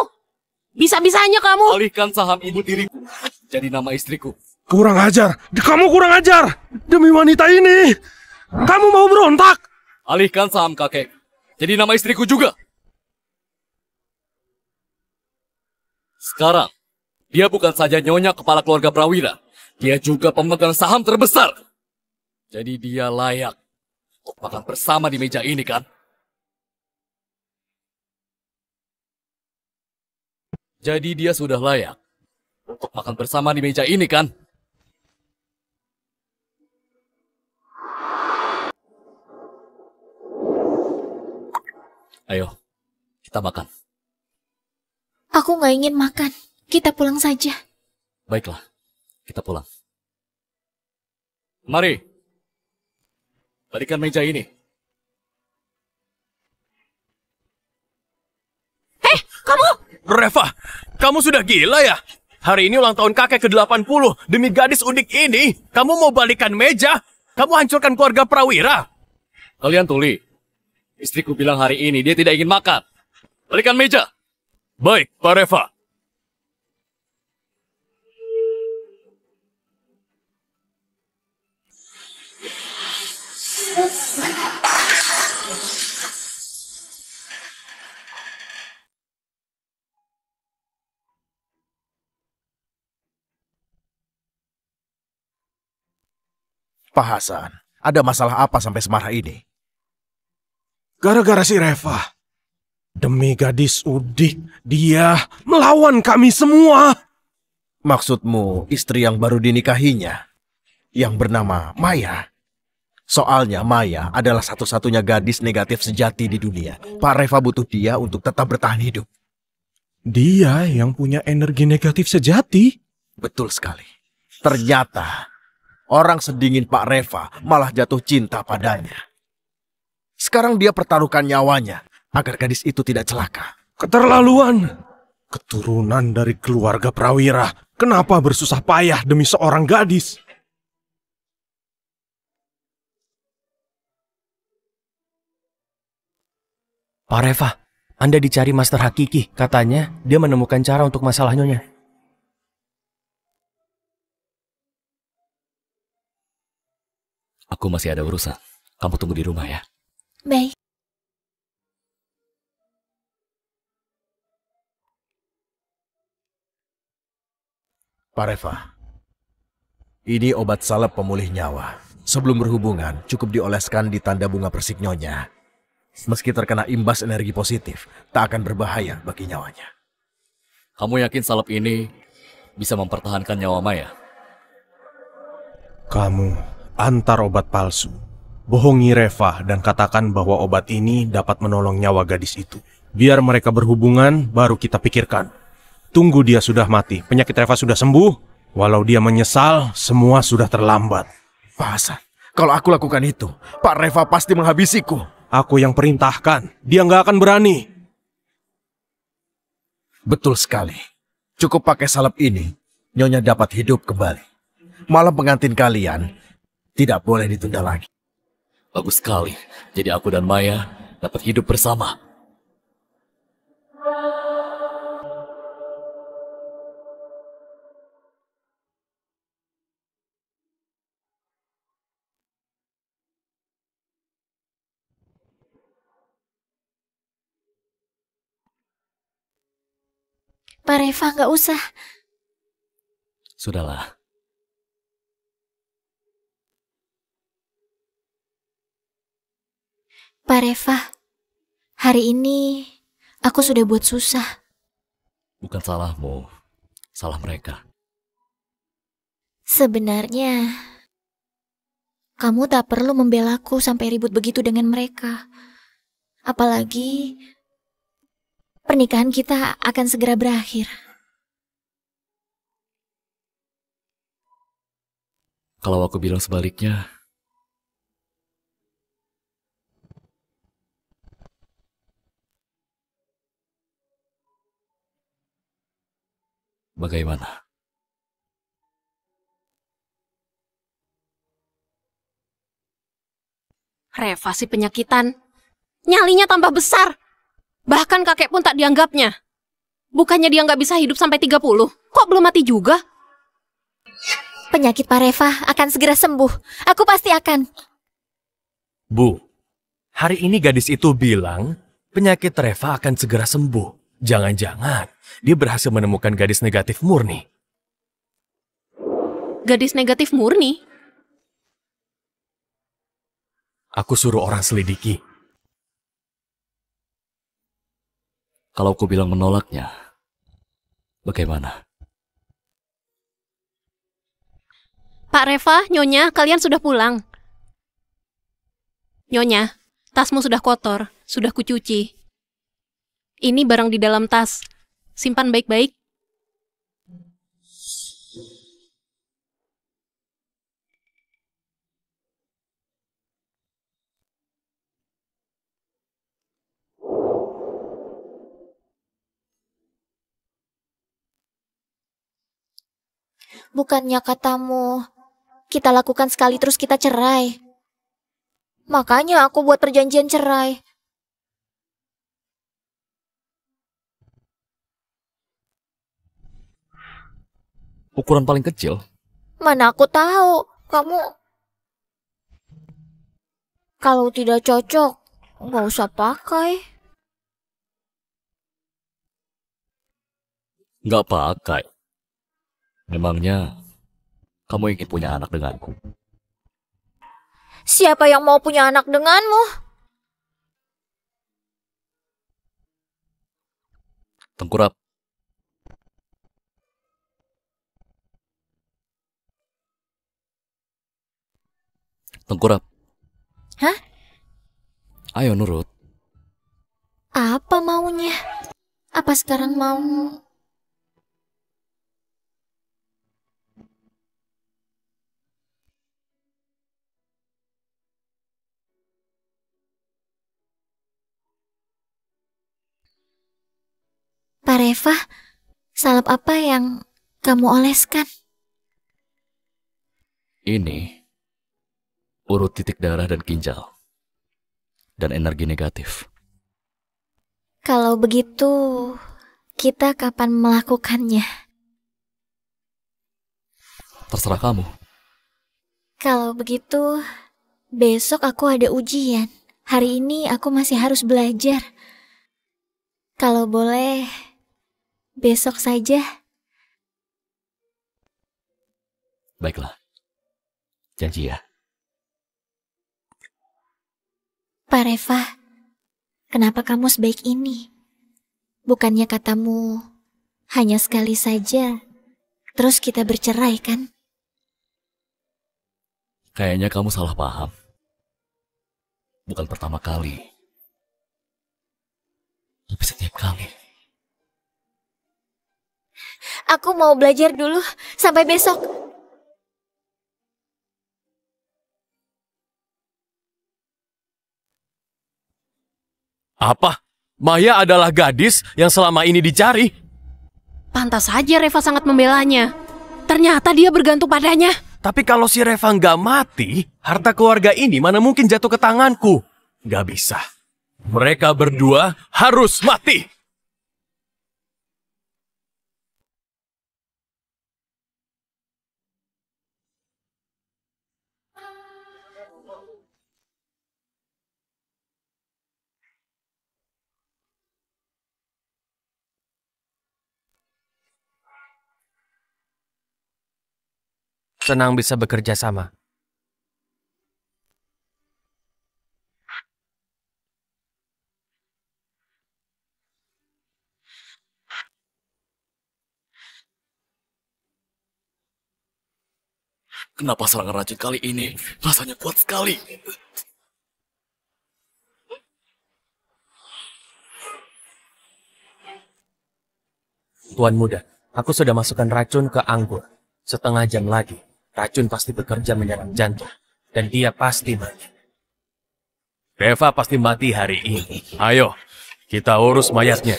C: Bisa-bisanya kamu.
F: Alihkan saham ibu tiriku jadi nama istriku.
G: Kurang ajar. Kamu kurang ajar. Demi wanita ini. Kamu mau berontak.
F: Alihkan saham kakek jadi nama istriku juga. Sekarang, dia bukan saja nyonya kepala keluarga Prawira. Dia juga pemegang saham terbesar. Jadi dia layak untuk makan bersama di meja ini, kan? Jadi dia sudah layak untuk makan bersama di meja ini, kan? Ayo, kita makan.
E: Aku nggak ingin makan. Kita pulang saja.
F: Baiklah, kita pulang. Mari, balikan meja ini.
C: Kamu.
A: Reva, kamu sudah gila ya? Hari ini ulang tahun kakek ke-80. Demi gadis unik ini, kamu mau balikan meja? Kamu hancurkan keluarga Prawira.
F: Kalian tuli. Istriku bilang hari ini dia tidak ingin makan. Balikan meja.
A: Baik, Pak Reva.
D: Pak Hasan, ada masalah apa sampai semarah ini?
G: Gara-gara si Reva. Demi gadis udik, dia melawan kami semua.
D: Maksudmu istri yang baru dinikahinya? Yang bernama Maya? Soalnya Maya adalah satu-satunya gadis negatif sejati di dunia. Pak Reva butuh dia untuk tetap bertahan hidup.
G: Dia yang punya energi negatif sejati.
D: Betul sekali. Ternyata orang sedingin Pak Reva malah jatuh cinta padanya. Sekarang dia pertaruhkan nyawanya agar gadis itu tidak celaka.
G: Keterlaluan. Keturunan dari keluarga Prawira. Kenapa bersusah payah demi seorang gadis?
A: Pak Reva, Anda dicari Master Hakiki. Katanya dia menemukan cara untuk masalah nyonya.
F: Aku masih ada urusan. Kamu tunggu di rumah ya.
E: Baik.
D: Pak Reva, ini obat salep pemulih nyawa. Sebelum berhubungan, cukup dioleskan di tanda bunga persik nyonya. Meski terkena imbas energi positif, tak akan berbahaya bagi nyawanya.
F: Kamu yakin salep ini bisa mempertahankan nyawa Maya?
G: Kamu antar obat palsu. Bohongi Reva dan katakan bahwa obat ini dapat menolong nyawa gadis itu. Biar mereka berhubungan, baru kita pikirkan. Tunggu dia sudah mati, penyakit Reva sudah sembuh. Walau dia menyesal, semua sudah terlambat.
D: Pak Hasan, kalau aku lakukan itu, Pak Reva pasti menghabisiku.
G: Aku yang perintahkan, dia nggak akan berani.
D: Betul sekali. Cukup pakai salep ini, nyonya dapat hidup kembali. Malam pengantin kalian tidak boleh ditunda lagi.
F: Bagus sekali. Jadi aku dan Maya dapat hidup bersama.
E: Pak Reva, nggak usah.
F: Sudahlah.
E: Pak Reva, hari ini aku sudah buat susah.
F: Bukan salahmu. Salah mereka.
E: Sebenarnya, kamu tak perlu membelaku sampai ribut begitu dengan mereka. Apalagi, pernikahan kita akan segera berakhir.
F: Kalau aku bilang sebaliknya, bagaimana?
C: Reva si penyakitan. Nyalinya tambah besar. Bahkan kakek pun tak dianggapnya. Bukannya dia nggak bisa hidup sampai 30. Kok belum mati juga?
E: Penyakit Pak Reva akan segera sembuh. Aku pasti akan.
A: Bu, hari ini gadis itu bilang penyakit Reva akan segera sembuh. Jangan-jangan dia berhasil menemukan gadis negatif murni.
C: Gadis negatif murni?
A: Aku suruh orang selidiki.
F: Kalau aku bilang menolaknya, bagaimana?
C: Pak Reva, Nyonya, kalian sudah pulang. Nyonya, tasmu sudah kotor, sudah kucuci. Ini barang di dalam tas. Simpan baik-baik.
E: Bukannya katamu kita lakukan sekali terus kita cerai. Makanya aku buat perjanjian cerai.
F: Ukuran paling kecil?
E: Mana aku tahu. Kamu kalau tidak cocok, nggak usah pakai.
F: Nggak pakai. Memangnya kamu ingin punya anak denganku?
E: Siapa yang mau punya anak denganmu?
F: Tengkurap. Tengkurap.
E: Hah?
F: Ayo nurut.
E: Apa maunya? Apa sekarang mau? Pak Reva, salep apa yang kamu oleskan?
F: Ini urut titik darah dan ginjal. Dan energi negatif.
E: Kalau begitu, kita kapan melakukannya?
F: Terserah kamu.
E: Kalau begitu, besok aku ada ujian. Hari ini aku masih harus belajar. Kalau boleh, besok saja.
F: Baiklah. Janji ya.
E: Pak Reva, kenapa kamu sebaik ini? Bukannya katamu hanya sekali saja, terus kita bercerai kan?
F: Kayaknya kamu salah paham. Bukan pertama kali. Tapi setiap kali.
E: Aku mau belajar dulu, sampai besok.
A: Apa? Maya adalah gadis yang selama ini dicari?
C: Pantas saja Reva sangat membelanya. Ternyata dia bergantung padanya.
A: Tapi kalau si Reva nggak mati, harta keluarga ini mana mungkin jatuh ke tanganku? Nggak bisa. Mereka berdua harus mati. Senang bisa bekerja sama.
F: Kenapa serangan racun kali ini rasanya kuat sekali?
A: Tuan muda, aku sudah masukkan racun ke anggur. 1/2 jam lagi. Racun pasti bekerja menyerang jantung. Dan dia pasti mati. Reva pasti mati hari ini. Ayo, kita urus mayatnya.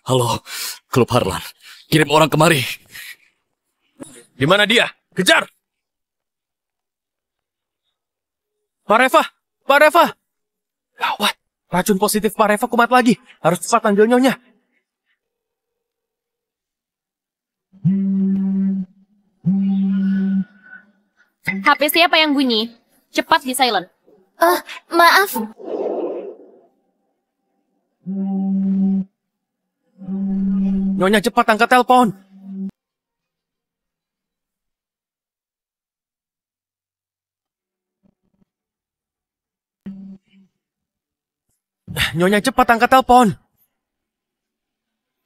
F: Halo, Klub Harlan. Kirim orang kemari.
A: Di mana dia? Kejar! Pak Reva! Pak Reva! Gawat, racun positif Pak Reva kumat lagi. Harus cepat panggil nyonya.
B: HP siapa yang bunyi? Cepat di silent.
E: Maaf.
A: Nyonya cepat angkat telepon. Nyonya cepat angkat telepon.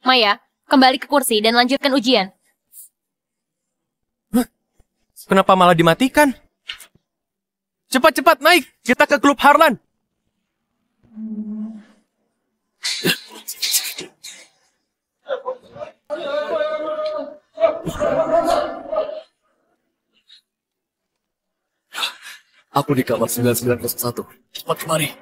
B: Maya, kembali ke kursi dan lanjutkan ujian.
A: Kenapa malah dimatikan? Cepat-cepat naik, kita ke Klub Harlan.
F: Aku di kamar 9901. Cepat kemari.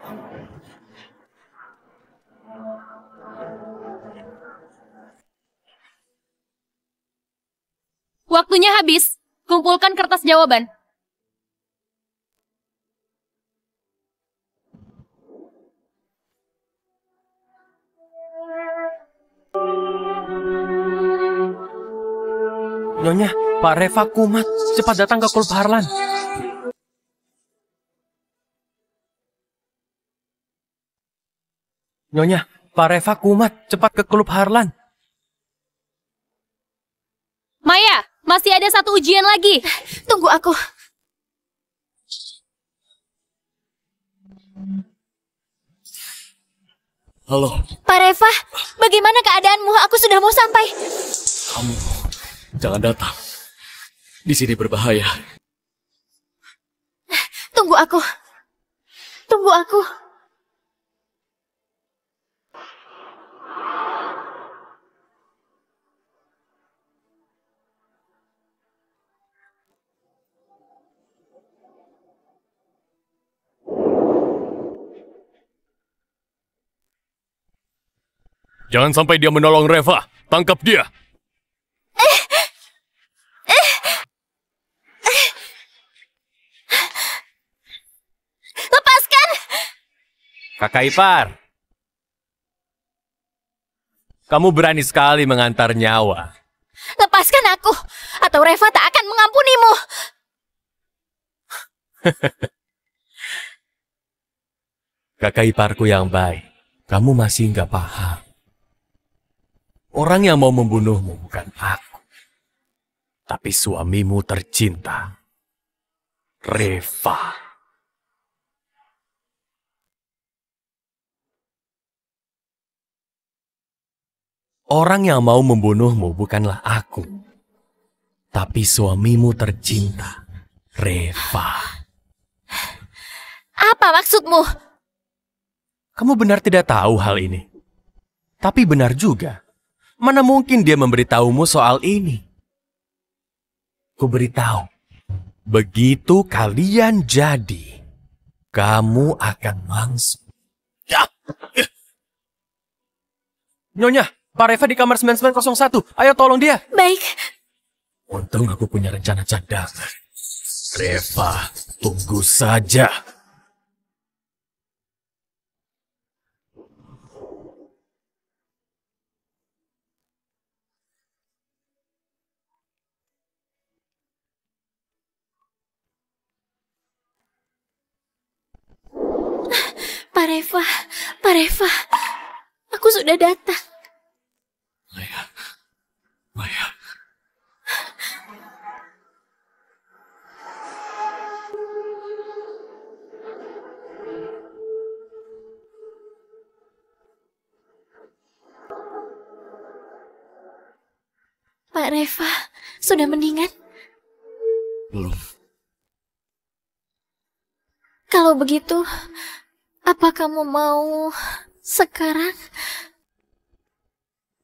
B: Waktunya habis. Kumpulkan kertas jawaban.
A: Nyonya, Pak Reva kumat. Cepat datang ke Klub Harlan. Nyonya, Pak Reva kumat. Cepat ke Klub Harlan.
B: Maya, masih ada satu ujian lagi.
E: Tunggu aku.
F: Halo,
E: Pak Reva, bagaimana keadaanmu? Aku sudah mau sampai.
F: kamu jangan datang. Di sini berbahaya.
E: Tunggu aku. Tunggu aku.
A: Jangan sampai dia menolong Reva. Tangkap dia.
E: Lepaskan!
A: Kakak ipar. Kamu berani sekali mengantar nyawa.
E: Lepaskan aku, atau Reva tak akan mengampunimu.
A: Kakak iparku yang baik. Kamu masih nggak paham. Orang yang mau membunuhmu bukan aku. Tapi suamimu tercinta. Reva. Orang yang mau membunuhmu bukanlah aku. Tapi suamimu tercinta. Reva.
E: Apa maksudmu?
A: Kamu benar tidak tahu hal ini. Tapi benar juga. Mana mungkin dia memberitahumu soal ini? Ku beritahu. Begitu kalian jadi, kamu akan langsung. Ya. Nyonya, Pak Reva di kamar 9901. Ayo tolong dia.
E: Baik.
A: Untung aku punya rencana cadangan. Reva, tunggu saja.
E: Pak Reva, aku sudah datang.
F: Maya.
E: Pak Reva, sudah mendingan?
F: Belum.
E: Kalau begitu, apa kamu mau sekarang?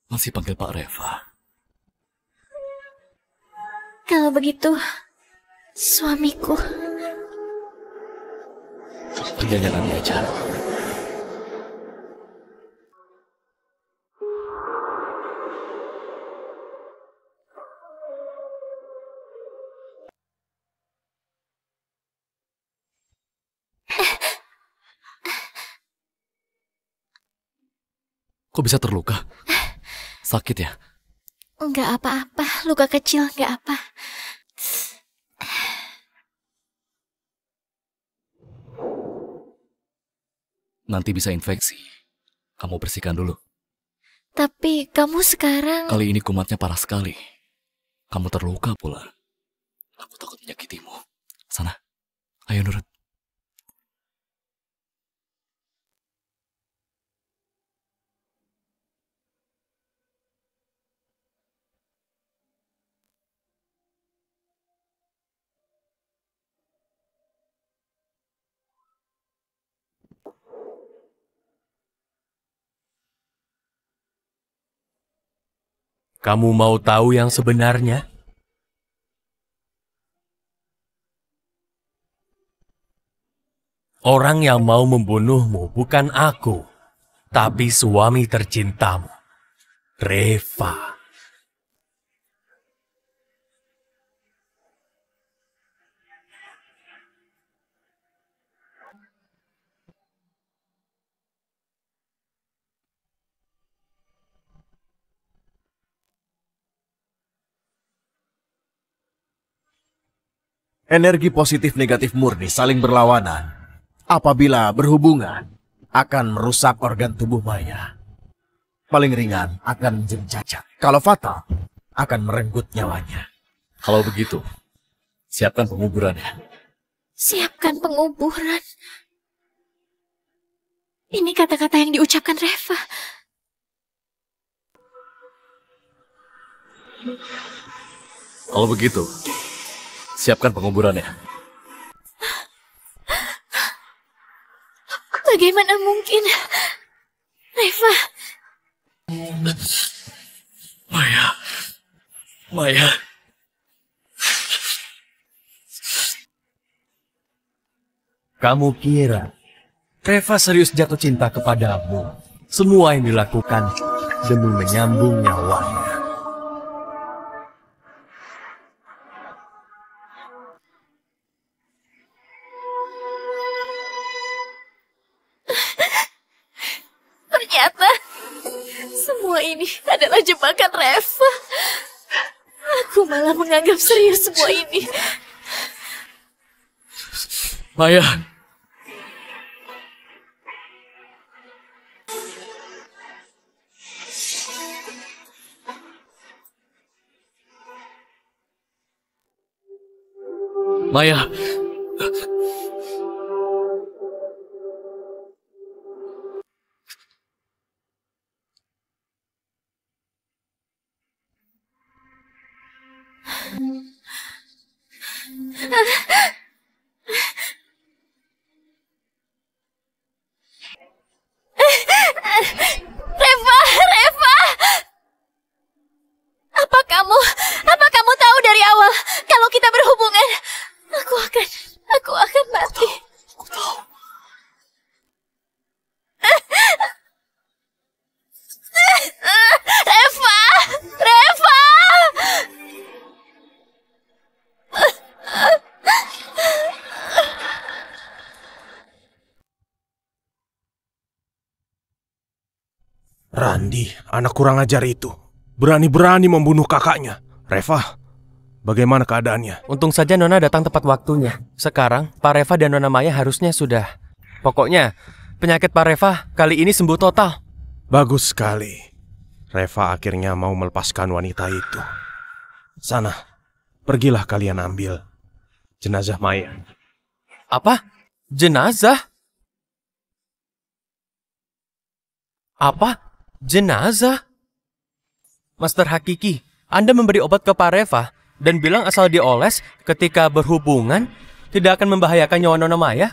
F: Masih panggil Pak Reva.
E: Kalau begitu, suamiku.
F: Perginya nanti aja. Kok bisa terluka? Sakit ya?
E: Enggak apa-apa, luka kecil, enggak apa.
F: Nanti bisa infeksi. Kamu bersihkan dulu.
E: Tapi kamu sekarang...
F: Kali ini kumatnya parah sekali. Kamu terluka pula. Aku takut menyakitimu. Sana, ayo nurut.
A: Kamu mau tahu yang sebenarnya? Orang yang mau membunuhmu bukan aku, tapi suami tercintamu, Reva.
D: Energi positif negatif murni saling berlawanan. Apabila berhubungan, akan merusak organ tubuh Maya. Paling ringan akan menjadi cacat. Kalau fatal, akan merenggut nyawanya.
F: Kalau begitu, siapkan penguburannya.
E: Siapkan penguburan. Ini kata-kata yang diucapkan Reva.
F: Kalau begitu, siapkan penguburannya.
E: Bagaimana mungkin? Reva.
F: Maya. Maya.
A: Kamu kira Reva serius jatuh cinta kepadamu? Semua yang dilakukan demi menyambung nyawanya.
E: Ternyata semua ini adalah jebakan Reva. Aku malah menganggap serius semua ini.
F: Maya. Maya.
E: Reva, Reva. Apa kamu tahu dari awal kalau kita berhubungan, aku akan mati.
F: Aku tahu.
E: Reva, Reva.
G: Randi, anak kurang ajar itu. Berani-berani membunuh kakaknya. Reva, bagaimana keadaannya?
A: Untung saja Nona datang tepat waktunya. Sekarang, Pak Reva dan Nona Maya harusnya sudah. Pokoknya, penyakit Pak Reva kali ini sembuh total.
G: Bagus sekali. Reva akhirnya mau melepaskan wanita itu. Sana, pergilah kalian ambil jenazah Maya.
A: Apa? Jenazah? Apa? Jenazah? Master Hakiki, Anda memberi obat ke Pak Reva dan bilang asal dioles ketika berhubungan tidak akan membahayakan nyawa Nona Maya?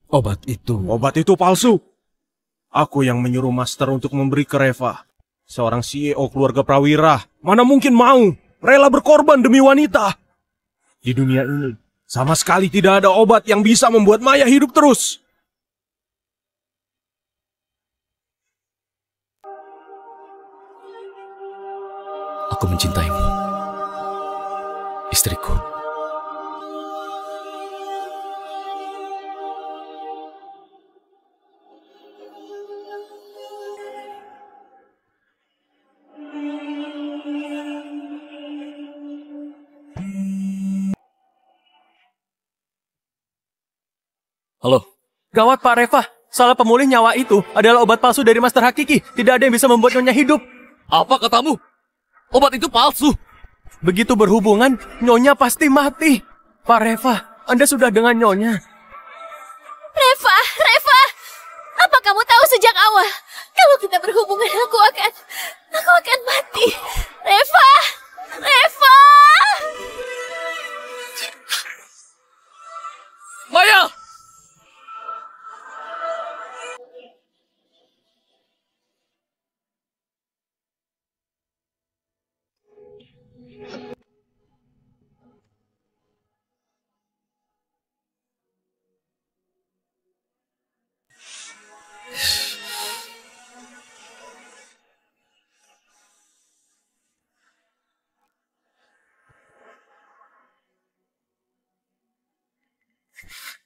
D: Obat itu
G: palsu. Aku yang menyuruh Master untuk memberi ke Reva. Seorang CEO keluarga prawira. Mana mungkin mau? rela berkorban demi wanita. Di dunia ini, sama sekali tidak ada obat yang bisa membuat Maya hidup terus.
F: Aku mencintaimu, istriku. Halo,
A: Gawat Pak Reva, salah pemulih nyawa itu adalah obat palsu dari Master Hakiki. Tidak ada yang bisa membuat Nyonya hidup.
F: apa katamu? Obat itu palsu.
A: Begitu berhubungan, Nyonya pasti mati. Pak Reva, Anda sudah dengan Nyonya.
E: Reva, Reva, apa kamu tahu sejak awal kalau kita berhubungan aku akan mati. Reva, Reva.
F: Maya!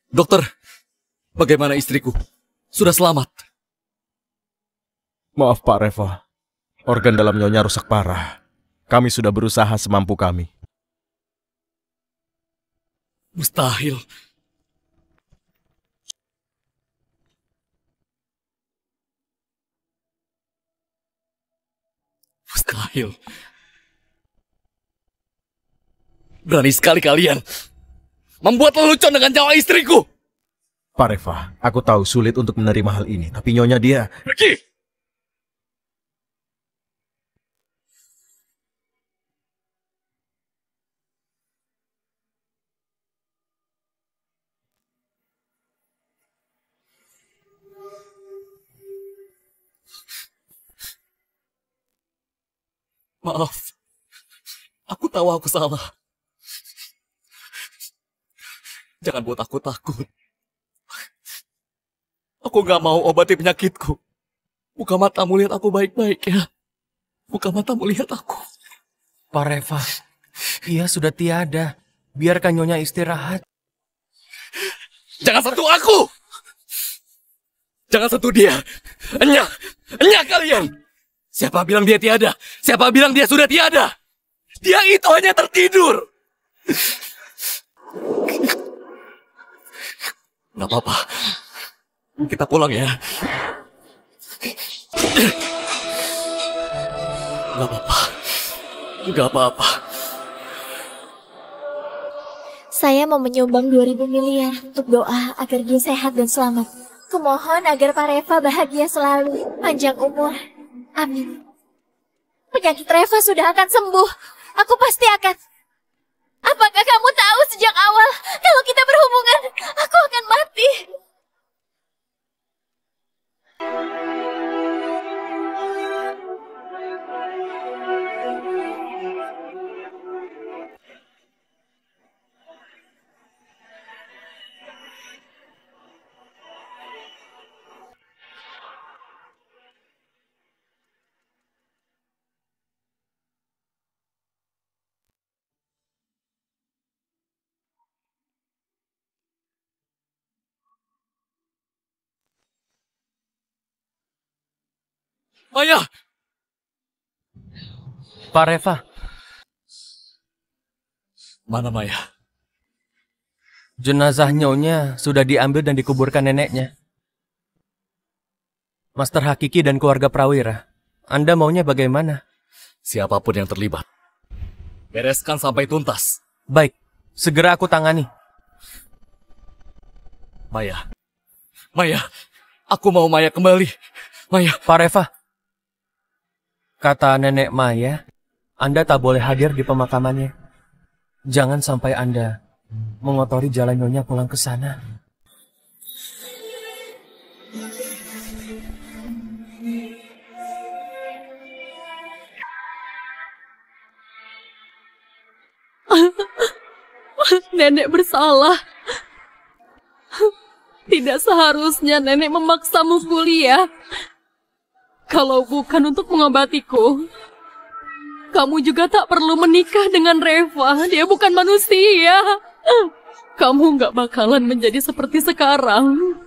F: Dokter, bagaimana istriku? Sudah selamat?
D: Maaf Pak Reva, organ dalam Nyonya rusak parah. Kami sudah berusaha semampu kami.
F: Mustahil. Mustahil. Berani sekali kalian membuat lelucon dengan nyawa istriku.
D: Pak Reva, aku tahu sulit untuk menerima hal ini, tapi Nyonya dia...
F: Pergi! Maaf, aku tahu aku salah. Jangan buat aku takut. Aku gak mau obati penyakitku. Buka matamu lihat aku baik-baik ya. Buka matamu lihat aku.
A: Pak Reva, ia sudah tiada. Biarkan Nyonya istirahat.
F: Jangan sentuh aku! Jangan sentuh dia. Enyah kalian! Siapa bilang dia tiada? Siapa bilang dia sudah tiada? Dia itu hanya tertidur. Gak apa-apa. Kita pulang ya. Gak apa-apa. Gak apa-apa.
E: Saya mau menyumbang 2.000 miliar untuk doa agar dia sehat dan selamat. Kumohon agar Pak Reva bahagia selalu, panjang umur. Amin. Penyakit Reva sudah akan sembuh. Aku pasti akan. Apakah kamu tahu sejak awal kalau kita berhubungan, aku akan mati?
F: Maya!
A: Pak Reva,
F: Mana Maya?
A: jenazah Nyonya sudah diambil dan dikuburkan neneknya. Master Hakiki dan keluarga Prawira, Anda maunya bagaimana?
F: Siapapun yang terlibat, bereskan sampai tuntas.
A: Baik, segera aku tangani.
F: Maya, aku mau Maya kembali. Maya,
A: Pak Reva, kata Nenek Maya, Anda tak boleh hadir di pemakamannya. Jangan sampai Anda mengotori jalan Nyonya pulang ke sana.
B: Nenek bersalah. Tidak seharusnya nenek memaksamu kuliah. Kalau bukan untuk mengobatiku, kamu juga tak perlu menikah dengan Reva. Dia bukan manusia. Kamu nggak bakalan menjadi seperti sekarang.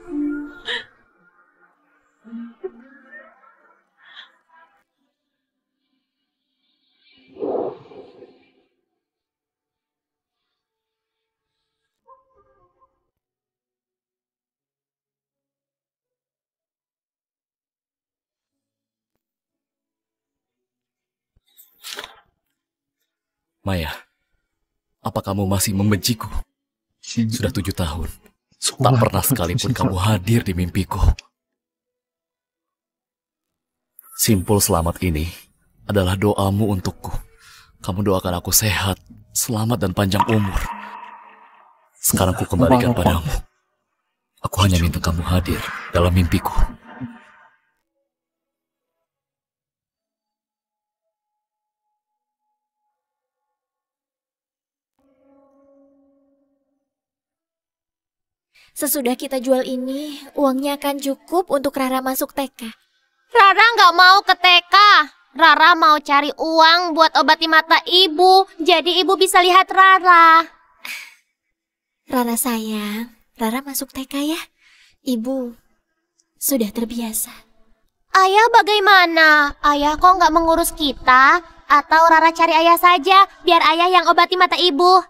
F: Maya, apa kamu masih membenciku? Sudah 7 tahun. Tak pernah sekalipun kamu hadir di mimpiku. Simpul selamat ini adalah doamu untukku. Kamu doakan aku sehat, selamat dan panjang umur. Sekarang ku kembalikan padamu. Aku hanya minta kamu hadir dalam mimpiku.
E: Sesudah kita jual ini, uangnya akan cukup untuk Rara masuk TK.
B: Rara nggak mau ke TK. Rara mau cari uang buat obati mata ibu. Jadi ibu bisa lihat Rara.
E: Rara sayang, Rara masuk TK ya. Ibu sudah terbiasa.
B: Ayah bagaimana? Ayah kok nggak mengurus kita? Atau Rara cari ayah saja, biar ayah yang obati mata ibu?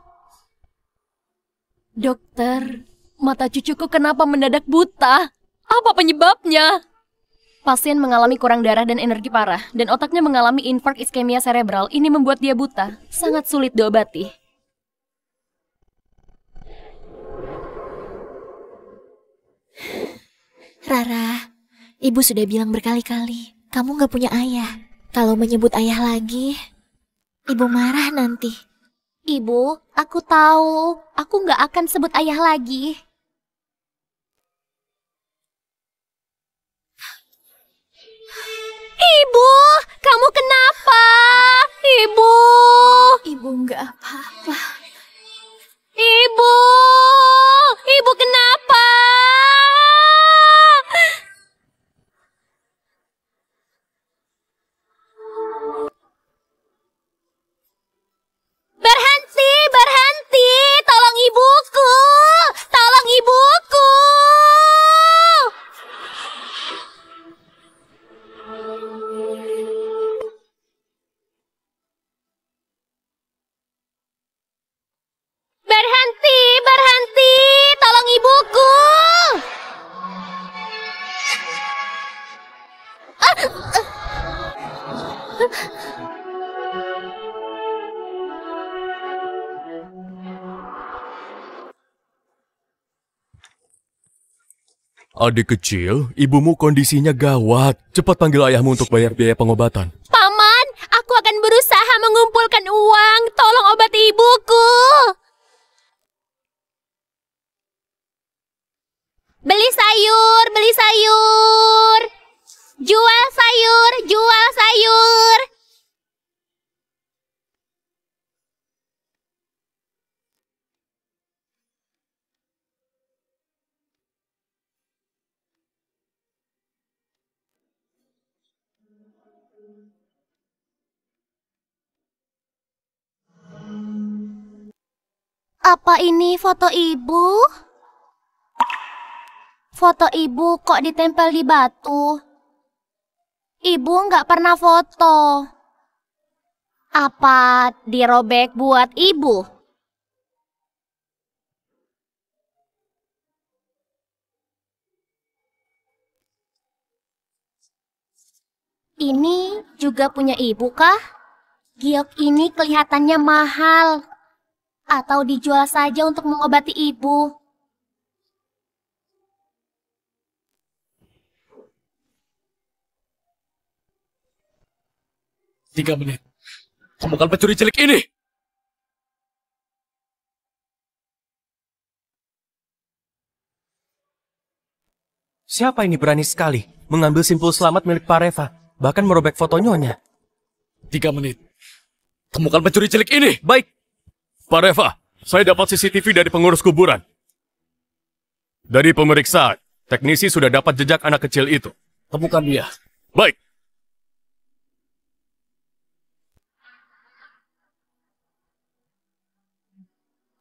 B: Dokter, mata cucuku kenapa mendadak buta? Apa penyebabnya? Pasien mengalami kurang darah dan energi parah, dan otaknya mengalami infark iskemia cerebral. Ini membuat dia buta. Sangat sulit diobati.
E: Rara, ibu sudah bilang berkali-kali, kamu gak punya ayah. Kalau menyebut ayah lagi, ibu marah nanti.
B: Ibu, aku tahu. Aku nggak akan sebut ayah lagi. Ibu, kamu kenapa? Ibu.
E: Ibu nggak apa-apa.
B: Ibu. Ibu kenapa? Berhenti, berhenti. Tolong ibuku. Tolong ibuku. Berhenti, berhenti. Tolong ibuku.
A: Adik kecil, ibumu kondisinya gawat. Cepat panggil ayahmu untuk bayar biaya pengobatan.
B: Paman, aku akan berusaha mengumpulkan uang. Tolong obati ibuku. Beli sayur, beli sayur. Jual sayur, jual sayur. Apa ini foto ibu? Foto ibu kok ditempel di batu? Ibu nggak pernah foto. Apa dirobek buat ibu? Ini juga punya ibu kah? Giok ini kelihatannya mahal. Atau dijual saja untuk mengobati ibu.
F: 3 menit. Temukan pencuri cilik ini.
A: Siapa ini berani sekali mengambil simpul selamat milik Pak Reva, bahkan merobek foto nyonya?
F: 3 menit. Temukan pencuri cilik ini.
A: Baik.
F: Pak Reva,
A: Saya dapat CCTV dari pengurus kuburan. Dari pemeriksaan, teknisi sudah dapat jejak anak kecil itu.
F: Temukan dia.
A: Baik.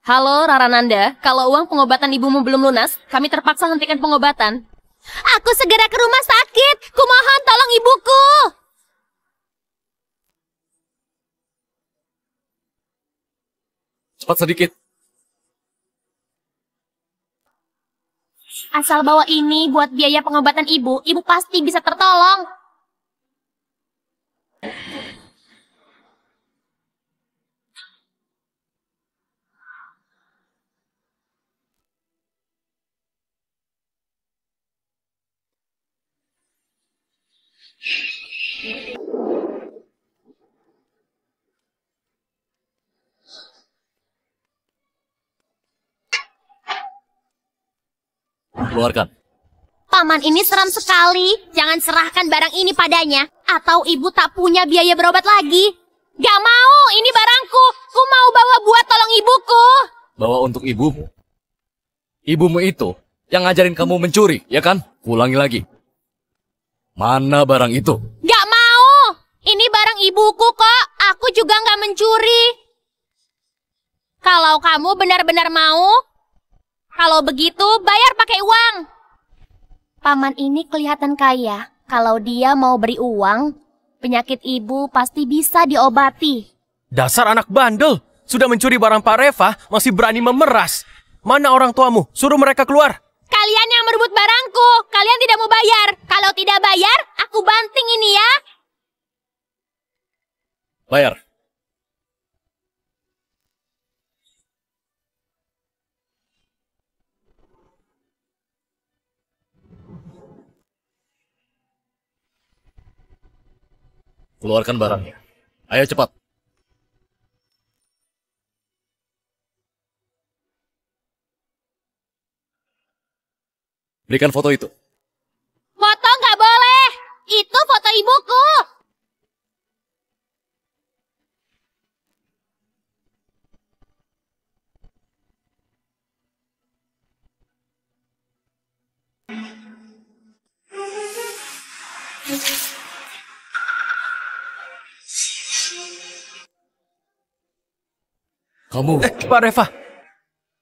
B: Halo, Rarananda. Kalau uang pengobatan ibumu belum lunas, kami terpaksa hentikan pengobatan.
E: Aku segera ke rumah sakit. Kumohon tolong ibuku.
F: Cepat sedikit.
B: Asal bawa ini buat biaya pengobatan ibu, ibu pasti bisa tertolong.
F: Keluarkan.
E: Paman ini seram sekali. Jangan serahkan barang ini padanya. Atau ibu tak punya biaya berobat lagi. Gak mau, ini barangku. Ku mau bawa buat tolong ibuku.
F: Bawa untuk ibumu. Ibumu itu yang ngajarin kamu mencuri, ya kan? Ulangi lagi. Mana barang itu?
E: Gak mau. Ini barang ibuku kok. Aku juga gak mencuri. Kalau kamu benar-benar mau, kalau begitu bayar pakai uang.
B: Paman ini kelihatan kaya. Kalau dia mau beri uang, penyakit ibu pasti bisa diobati.
A: Dasar anak bandel. Sudah mencuri barang Pak Reva, masih berani memeras. Mana orang tuamu? Suruh mereka keluar.
E: Kalian yang merebut barangku. Kalian tidak mau bayar. Kalau tidak bayar, aku banting ini ya.
F: Bayar. Keluarkan barangnya. Ayo cepat. Berikan foto itu.
E: Foto nggak boleh. Itu foto ibuku.
F: Kamu.
A: Pak Reva.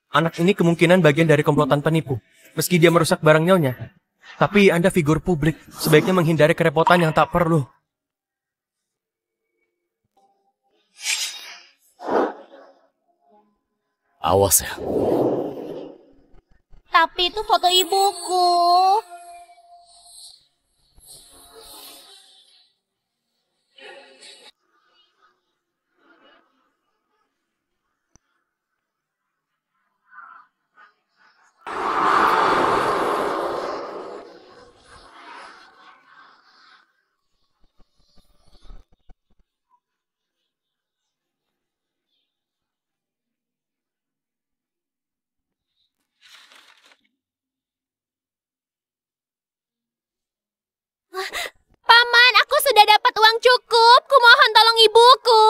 A: Anak ini kemungkinan bagian dari komplotan penipu. Meski dia merusak barang nyonya. Tapi Anda figur publik. Sebaiknya menghindari kerepotan yang tak perlu.
F: Awas ya.
E: Tapi itu foto ibuku. Paman, aku sudah dapat uang cukup. Kumohon tolong ibuku.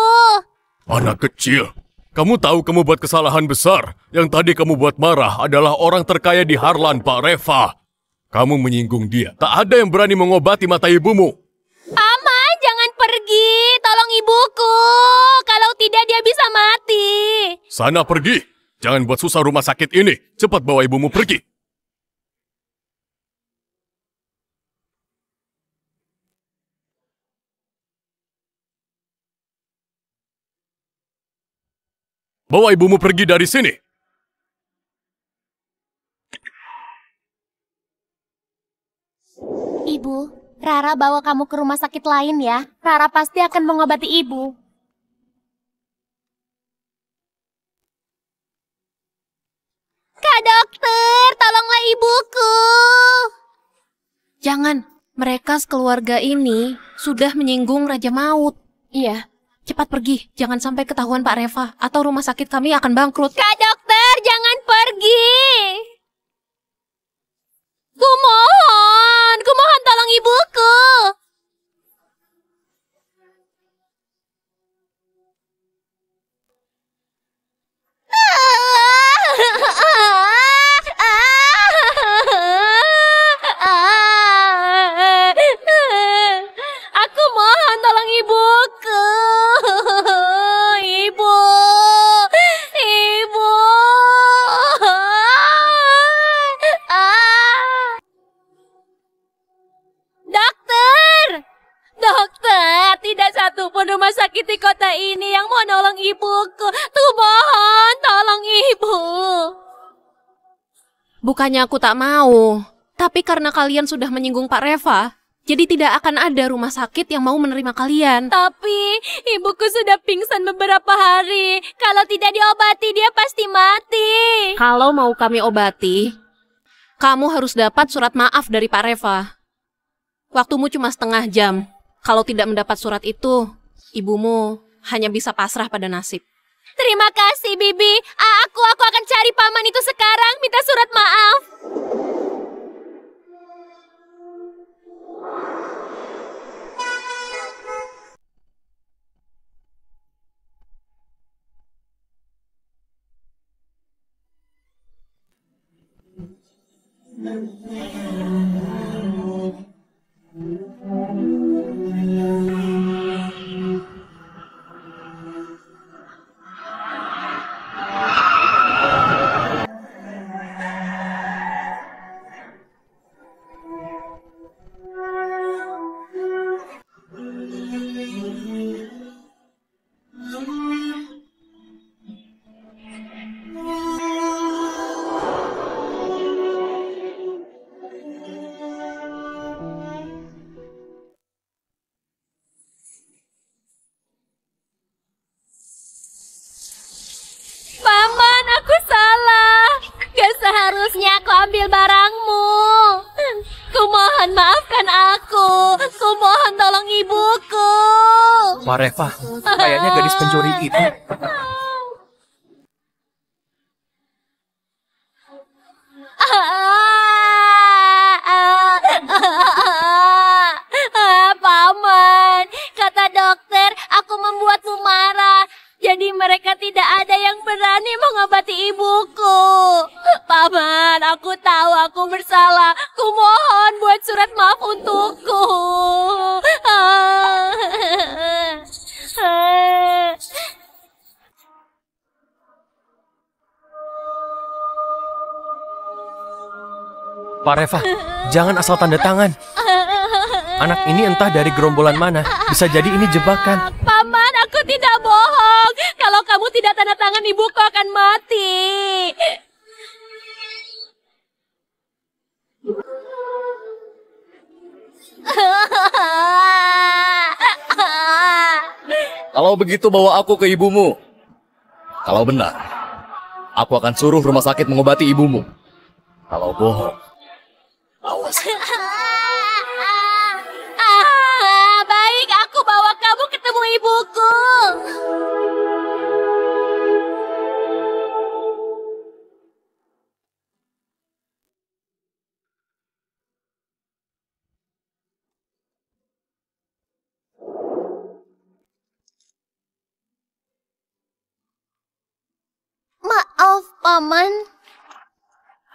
A: Anak kecil. Kamu tahu kamu buat kesalahan besar. Yang tadi kamu buat marah adalah orang terkaya di Harlan, Pak Reva. Kamu menyinggung dia. Tak ada yang berani mengobati mata ibumu.
E: Paman, jangan pergi. Tolong ibuku. Kalau tidak dia bisa mati.
A: Sana pergi. Jangan buat susah rumah sakit ini. Cepat bawa ibumu pergi. Bawa ibumu pergi dari sini.
B: Ibu, Rara bawa kamu ke rumah sakit lain ya. Rara pasti akan mengobati ibu.
E: Kak dokter, tolonglah ibuku.
C: Jangan, mereka sekeluarga ini sudah menyinggung Raja Maut.
B: Iya.
C: Cepat pergi, jangan sampai ketahuan Pak Reva, atau rumah sakit kami akan bangkrut.
E: Kak dokter, jangan pergi. Kumohon tolong ibuku.
B: sakit di kota ini yang mau nolong ibuku. Tuh mohon, tolong ibu.
C: Bukannya aku tak mau, tapi karena kalian sudah menyinggung Pak Reva, jadi tidak akan ada rumah sakit yang mau menerima kalian.
B: Tapi ibuku sudah pingsan beberapa hari. Kalau tidak diobati dia pasti mati.
C: Kalau mau kami obati, kamu harus dapat surat maaf dari Pak Reva. Waktumu cuma setengah jam. Kalau tidak mendapat surat itu, ibumu hanya bisa pasrah pada nasib.
B: Terima kasih, Bibi. Aku akan cari paman itu sekarang, minta surat maaf. Paman, aku salah. Gak seharusnya aku ambil barangmu. Kumohon maafkan aku. Kumohon tolong ibuku.
A: Pak Reva, kayaknya gadis pencuri itu.
B: Paman, kata dokter, aku membuatmu marah. Jadi mereka tidak ada yang berani mengobati ibuku. Paman, aku tahu aku bersalah. Kumohon buat surat maaf untukku.
A: Pak Reva, jangan asal tanda tangan. Anak ini entah dari gerombolan mana. Bisa jadi ini jebakan.
B: Paman, aku tidak bohong. Kalau kamu tidak tanda tangan, ibuku akan mati.
F: Kalau begitu bawa aku ke ibumu. Kalau benar, aku akan suruh rumah sakit mengobati ibumu. Kalau bohong, awas.
B: Baik, aku bawa kamu ketemu ibuku. Maaf, Paman.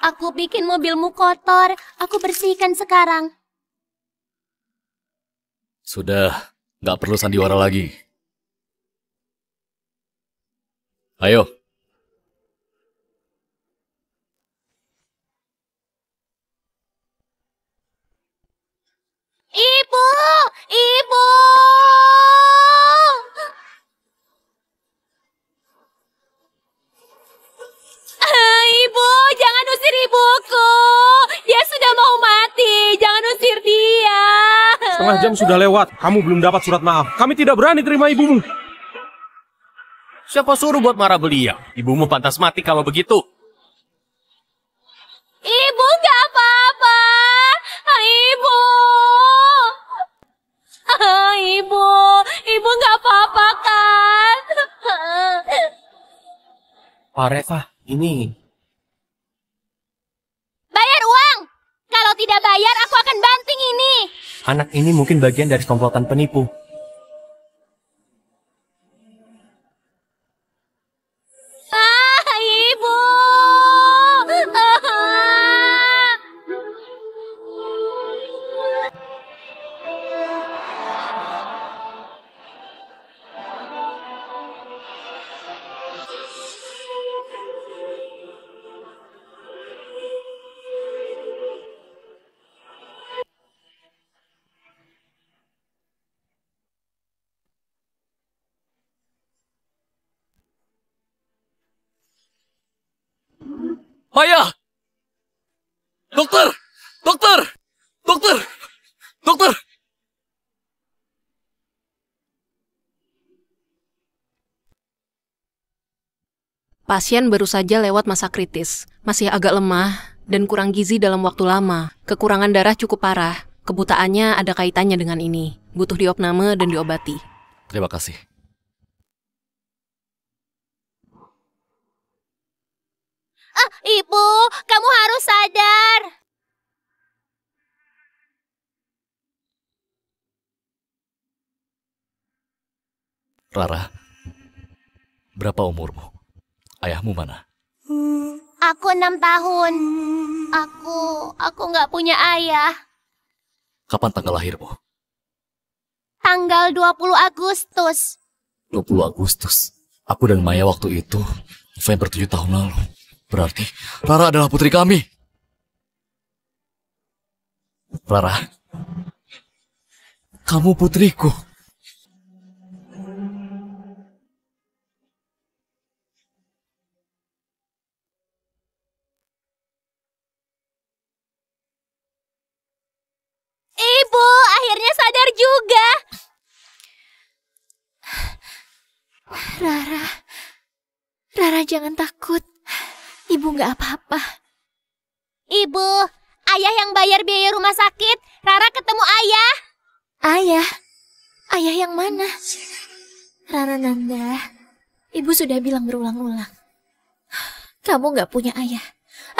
B: Aku bikin mobilmu kotor. Aku bersihkan sekarang.
F: Sudah, nggak perlu sandiwara lagi. Ayo.
B: Ibu! Ibu! Ibu, jangan usir ibuku. Dia sudah mau mati. Jangan usir dia.
G: Setengah jam sudah lewat, kamu belum dapat surat maaf. Kami tidak berani terima ibumu.
A: Siapa suruh buat marah belia? Ibumu pantas mati kalau begitu.
B: Ibu nggak apa-apa. Ibu. Ibu. Ibu nggak apa-apa kan?
A: Pak Reva, ini.
B: Bayar uang. Kalau tidak bayar, aku akan banting ini.
A: Anak ini mungkin bagian dari komplotan penipu.
B: Ibu.
F: Maya! Dokter! Dokter! Dokter! Dokter!
C: Pasien baru saja lewat masa kritis, masih agak lemah dan kurang gizi dalam waktu lama. Kekurangan darah cukup parah. Kebutaannya ada kaitannya dengan ini. Butuh diopname dan diobati.
F: Terima kasih.
E: Ibu, kamu harus sadar.
F: Rara, berapa umurmu? Ayahmu mana?
E: Aku 6 tahun. Aku nggak punya ayah.
F: Kapan tanggal lahirmu?
E: Tanggal 20 Agustus.
F: 20 Agustus. Aku dan Maya waktu itu November 7 tahun lalu. Berarti Rara adalah putri kami. Rara, kamu putriku.
E: Ibu, akhirnya sadar juga. Rara jangan takut. Ibu nggak apa-apa. Ibu, ayah yang bayar biaya rumah sakit. Rara ketemu ayah. Ayah? Ayah yang mana? Rara Nanda, ibu sudah bilang berulang-ulang. Kamu nggak punya ayah.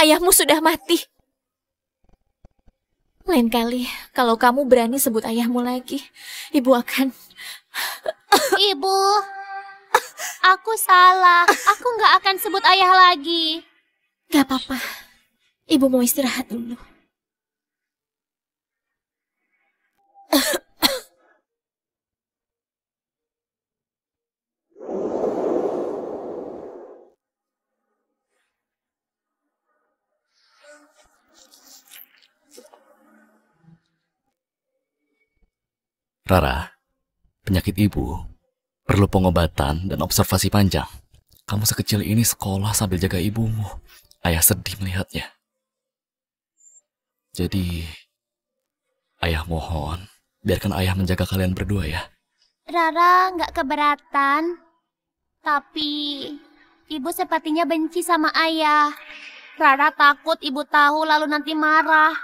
E: Ayahmu sudah mati. Lain kali, kalau kamu berani sebut ayahmu lagi, ibu akan... Ibu, aku salah. Aku nggak akan sebut ayah lagi. Gak apa-apa. Ibu mau istirahat dulu.
F: Rara, penyakit ibu perlu pengobatan dan observasi panjang. Kamu sekecil ini sekolah sambil jaga ibumu. Ayah sedih melihatnya. Jadi, ayah mohon, biarkan ayah menjaga kalian berdua ya.
E: Rara nggak keberatan. Tapi ibu sepertinya benci sama ayah. Rara takut ibu tahu lalu nanti marah.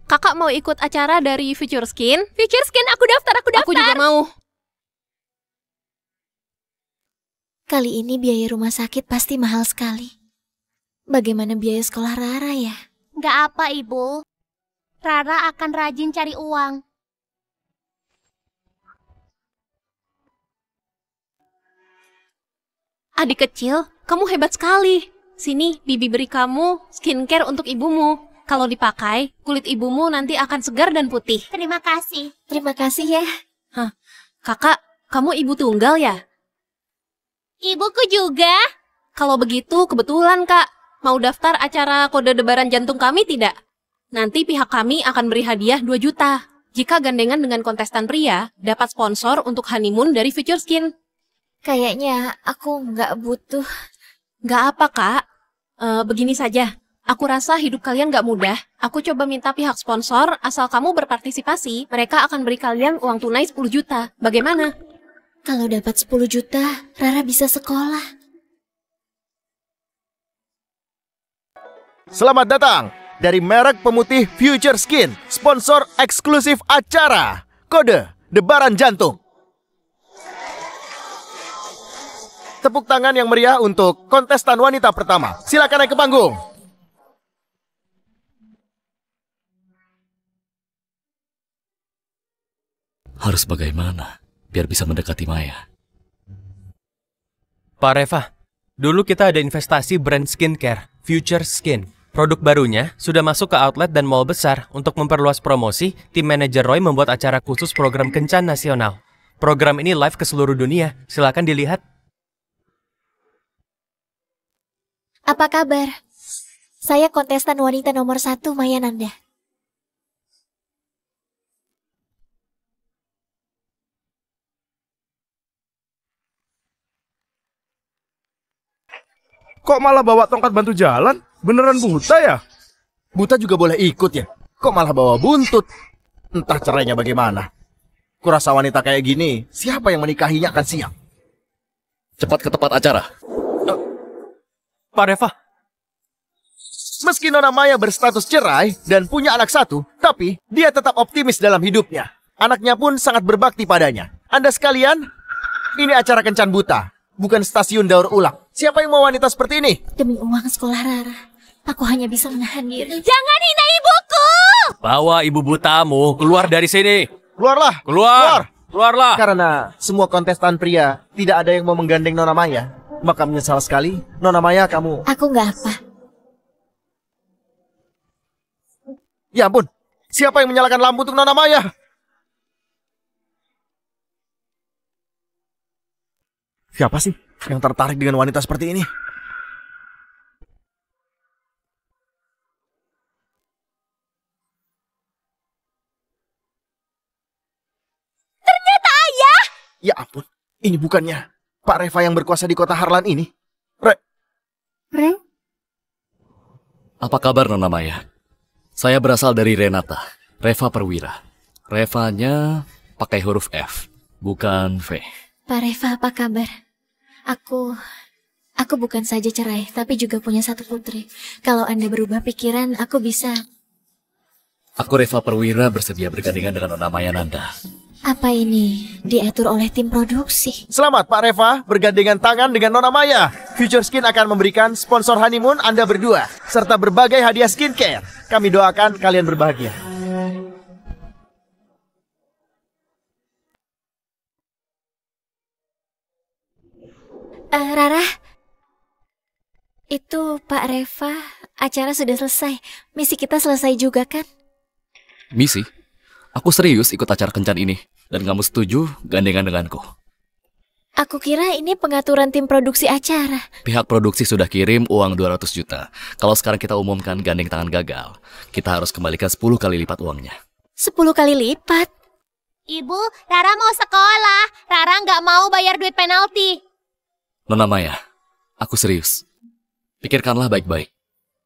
C: Kakak mau ikut acara dari Future Skin?
E: Future Skin, aku daftar.
C: Aku juga mau.
E: Kali ini biaya rumah sakit pasti mahal sekali. Bagaimana biaya sekolah Rara ya? Nggak apa, Ibu. Rara akan rajin cari uang.
C: Adik kecil, kamu hebat sekali. Sini, Bibi beri kamu skincare untuk ibumu. Kalau dipakai, kulit ibumu nanti akan segar dan putih.
E: Terima kasih. Terima kasih ya.
C: Hah, kakak, kamu ibu tunggal ya?
E: Ibuku juga.
C: Kalau begitu, kebetulan kak. Mau daftar acara kode debaran jantung kami tidak? Nanti pihak kami akan beri hadiah 2 juta. Jika gandengan dengan kontestan pria, dapat sponsor untuk honeymoon dari Future Skin.
E: Kayaknya aku nggak butuh.
C: Nggak apa kak. Begini saja. Aku rasa hidup kalian gak mudah. Aku coba minta pihak sponsor, asal kamu berpartisipasi, mereka akan beri kalian uang tunai 10 juta. Bagaimana?
E: Kalau dapat 10 juta, Rara bisa sekolah.
D: Selamat datang dari merek pemutih Future Skin, sponsor eksklusif acara. Kode Debaran Jantung. Tepuk tangan yang meriah untuk kontestan wanita pertama. Silakan naik ke panggung.
F: Harus bagaimana biar bisa mendekati Maya?
A: Pak Reva, dulu kita ada investasi brand skincare, Future Skin. Produk barunya sudah masuk ke outlet dan mall besar. Untuk memperluas promosi, tim manajer Roy membuat acara khusus program Kencan Nasional. Program ini live ke seluruh dunia. Silakan dilihat.
E: Apa kabar? Saya kontestan wanita nomor 1, Maya Nanda.
G: kok malah bawa tongkat bantu jalan? Beneran buta ya?
D: Buta juga boleh ikut ya? Kok malah bawa buntut? Entah cerainya bagaimana. Kurasa wanita kayak gini, siapa yang menikahinya akan siap.
F: Cepat ke tempat acara.
A: Pak Reva,
D: Meski Nona Maya berstatus cerai dan punya anak satu, tapi dia tetap optimis dalam hidupnya. Anaknya pun sangat berbakti padanya. Anda sekalian, ini acara kencan buta, bukan stasiun daur ulang. Siapa yang mau wanita seperti ini?
E: Demi uang sekolah Rara, aku hanya bisa menahan diri.
B: Jangan hina ibuku!
A: bawa ibu butamu keluar dari sini.
D: Keluarlah!
A: Keluarlah!
D: Karena semua kontestan pria tidak ada yang mau menggandeng Nona Maya, maka menyesal sekali. Nona Maya, kamu...
E: Aku nggak apa.
D: Ya ampun, siapa yang menyalakan lampu untuk Nona Maya? Siapa sih yang tertarik dengan wanita seperti ini?
B: Ternyata ayah!
D: Ya ampun, ini bukannya Pak Reva yang berkuasa di kota Harlan ini?
F: Apa kabar Nona Maya? Saya berasal dari Renata, Reva Perwira. Revanya pakai huruf F, bukan V.
E: Pak Reva, apa kabar? Aku bukan saja cerai, tapi juga punya satu putri. Kalau Anda berubah pikiran, aku bisa.
F: Aku Reva Perwira bersedia bergandengan dengan Nona Maya Nanda.
E: Apa ini diatur oleh tim produksi?
D: Selamat Pak Reva, bergandengan tangan dengan Nona Maya. Future Skin akan memberikan sponsor honeymoon Anda berdua, serta berbagai hadiah skincare. Kami doakan kalian berbahagia.
E: Rara, itu Pak Reva, acara sudah selesai. Misi kita selesai juga kan?
F: Misi? Aku serius ikut acara kencan ini, dan kamu setuju gandengan denganku.
E: Aku kira ini pengaturan tim produksi acara.
F: Pihak produksi sudah kirim uang 200 juta. Kalau sekarang kita umumkan gandeng tangan gagal, kita harus kembalikan 10 kali lipat uangnya.
E: 10 kali lipat?
B: Ibu, Rara mau sekolah. Rara nggak mau bayar duit penalti.
F: Nona Maya, aku serius. Pikirkanlah baik-baik.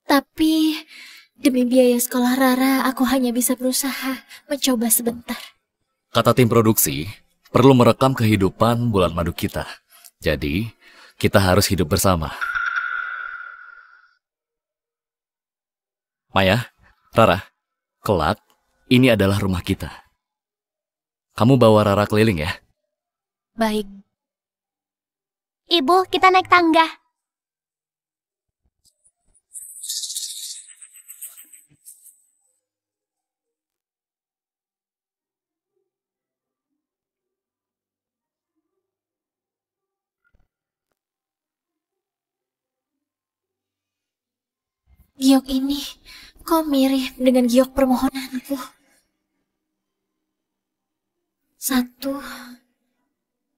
E: Tapi demi biaya sekolah Rara, aku hanya bisa berusaha mencoba sebentar.
F: Kata tim produksi, perlu merekam kehidupan bulan madu kita. Jadi, kita harus hidup bersama. Maya, Rara, kelak, ini adalah rumah kita. Kamu bawa Rara keliling ya?
E: Baik.
B: Ibu, kita naik tangga.
E: Giok ini kok mirip dengan giok permohonanku. 1,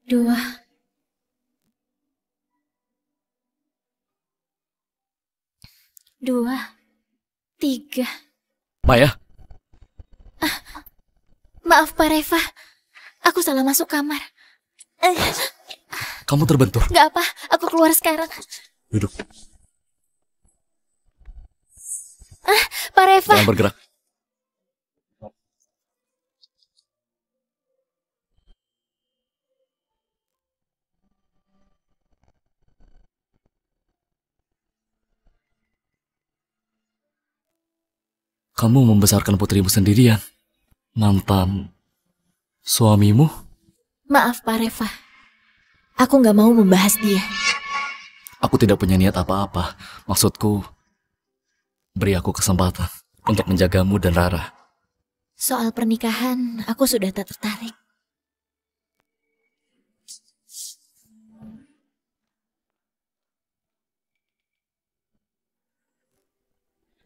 E: 2, 3.
F: Maya,
E: Maaf Pak Reva, aku salah masuk kamar.
F: kamu terbentur.
E: Gak apa, aku keluar sekarang.
F: Duduk,
E: Pak Reva,
F: jangan bergerak. Kamu membesarkan putrimu sendirian. Mantan suamimu?
E: maaf Pak Reva. Aku gak mau membahas dia.
F: Aku tidak punya niat apa-apa. Maksudku, beri aku kesempatan untuk menjagamu dan Rara.
E: Soal pernikahan, aku sudah tak tertarik.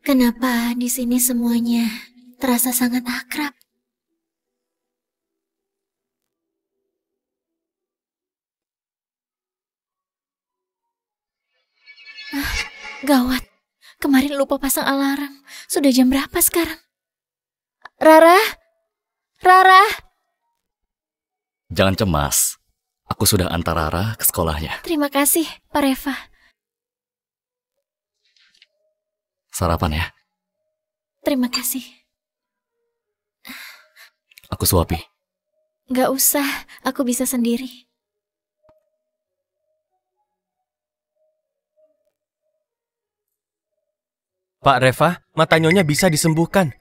E: Kenapa di sini semuanya terasa sangat akrab? Gawat. Kemarin lupa pasang alarm. Sudah jam berapa sekarang? Rara? Rara?
F: Jangan cemas. Aku sudah antar Rara ke sekolahnya.
E: Terima kasih, Pak Reva.
F: Sarapan ya.
E: Terima kasih.
F: Aku suapi.
E: Nggak usah, aku bisa sendiri.
A: Pak Reva, mata Nyonya bisa disembuhkan.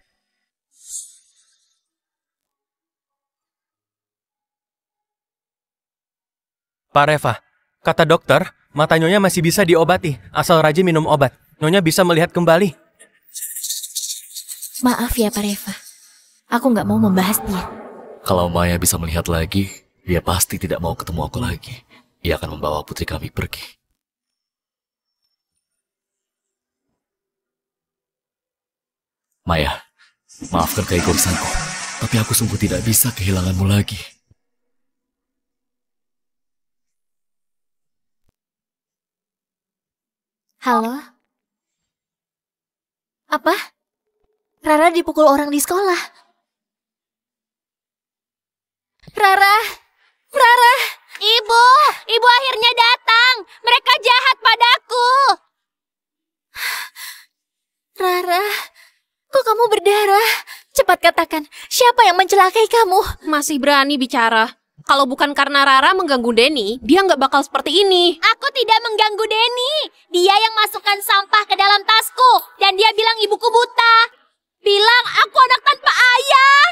A: Pak Reva, kata dokter, mata Nyonya masih bisa diobati, asal rajin minum obat. Nyonya bisa melihat kembali.
E: Maaf ya Pak Reva, aku nggak mau membahas dia.
F: Kalau Maya bisa melihat lagi, dia pasti tidak mau ketemu aku lagi. Ia akan membawa putri kami pergi. Maya, maafkan keegoisanku, tapi aku sungguh tidak bisa kehilanganmu lagi.
E: Halo? Apa? Rara dipukul orang di sekolah. Rara! Rara!
B: Ibu! Ibu akhirnya datang! Mereka jahat padaku!
E: Rara, kok kamu berdarah? Cepat katakan, siapa yang mencelakai kamu?
C: Masih berani bicara. Kalau bukan karena Rara mengganggu Denny, dia nggak bakal seperti ini.
B: Aku tidak mengganggu Denny. Dia yang masukkan sampah ke dalam tasku. Dan dia bilang ibuku buta. Bilang aku anak tanpa ayah.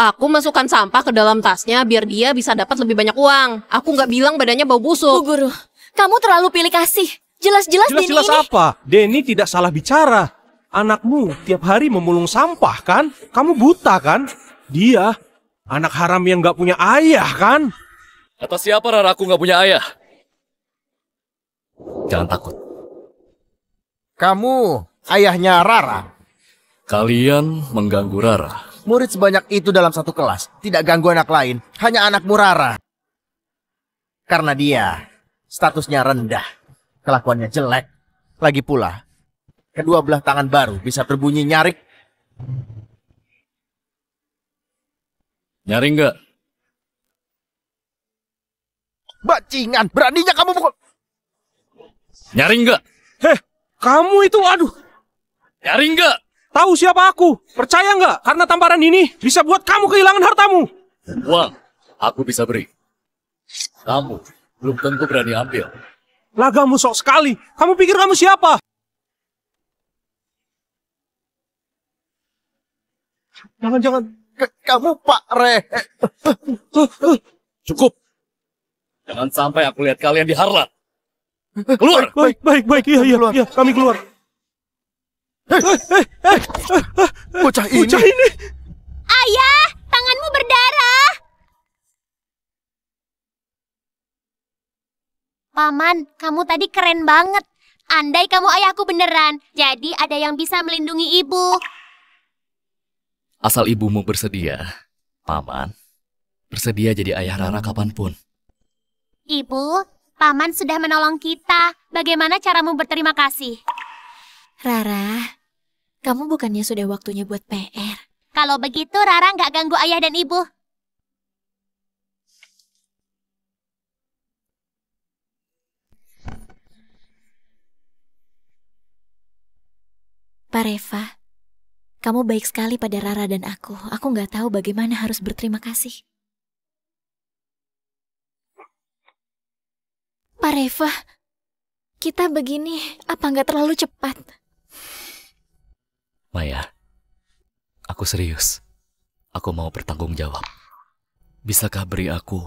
C: Aku masukkan sampah ke dalam tasnya biar dia bisa dapat lebih banyak uang. Aku nggak bilang badannya bau
E: Bu
C: busuk.
E: Guru, kamu terlalu pilih kasih. Jelas-jelas Denny
G: Jelas-jelas
E: ini...
G: apa? Denny tidak salah bicara. Anakmu tiap hari memulung sampah kan? Kamu buta kan? Dia anak haram yang gak punya ayah kan?
F: Kata siapa Rara aku nggak punya ayah? Jangan takut.
D: Kamu ayahnya Rara.
F: Kalian mengganggu Rara.
D: Murid sebanyak itu dalam satu kelas. Tidak ganggu anak lain. Hanya anakmu Rara. Karena dia statusnya rendah. Kelakuannya jelek. Lagi pula, kedua belah tangan baru bisa berbunyi nyarik.
F: Nyaring nggak?
D: Bajingan, beraninya kamu pukul.
F: Nyaring nggak?
G: Heh, kamu itu aduh.
F: Nyaring nggak?
G: Tahu siapa aku? Percaya nggak? Karena tamparan ini bisa buat kamu kehilangan hartamu.
F: Uang, aku bisa beri. Kamu belum tentu berani ambil.
G: Lagamu sok sekali. Kamu pikir kamu siapa? Jangan-jangan.
D: Kamu Pak Re.
F: Cukup. Jangan sampai aku lihat kalian diharlat. Keluar.
G: Baik. Iya, kami keluar.
D: Bocah ini.
G: Bocah ini.
B: Ayah, tanganmu berdarah. Paman, kamu tadi keren banget. Andai kamu ayahku beneran, jadi ada yang bisa melindungi ibu.
F: Asal ibumu bersedia, Paman, bersedia jadi ayah Rara kapanpun.
B: Ibu, Paman sudah menolong kita. Bagaimana caramu berterima kasih?
E: Rara, kamu bukannya sudah waktunya buat PR?
B: Kalau begitu, Rara nggak ganggu ayah dan ibu.
E: Pak Reva, kamu baik sekali pada Rara dan aku. Aku nggak tahu bagaimana harus berterima kasih. Pak Reva, kita begini apa nggak terlalu cepat?
F: Maya, aku serius. Aku mau bertanggung jawab. Bisakah beri aku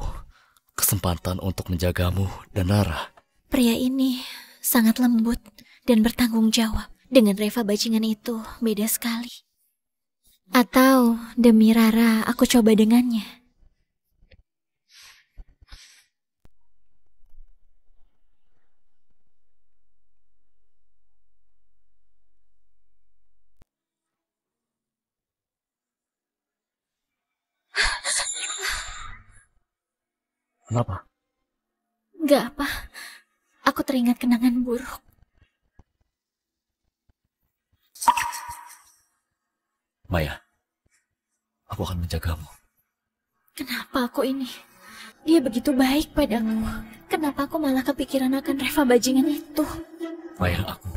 F: kesempatan untuk menjagamu dan Rara?
E: Pria ini sangat lembut dan bertanggung jawab. Dengan Reva bajingan itu beda sekali. Atau demi Rara aku coba dengannya.
F: Kenapa?
E: Gak apa, aku teringat kenangan buruk.
F: Maya, aku akan menjagamu.
E: Kenapa aku ini? Dia begitu baik padaku. Kenapa aku malah kepikiran akan Reva bajingan itu?
F: Maya, aku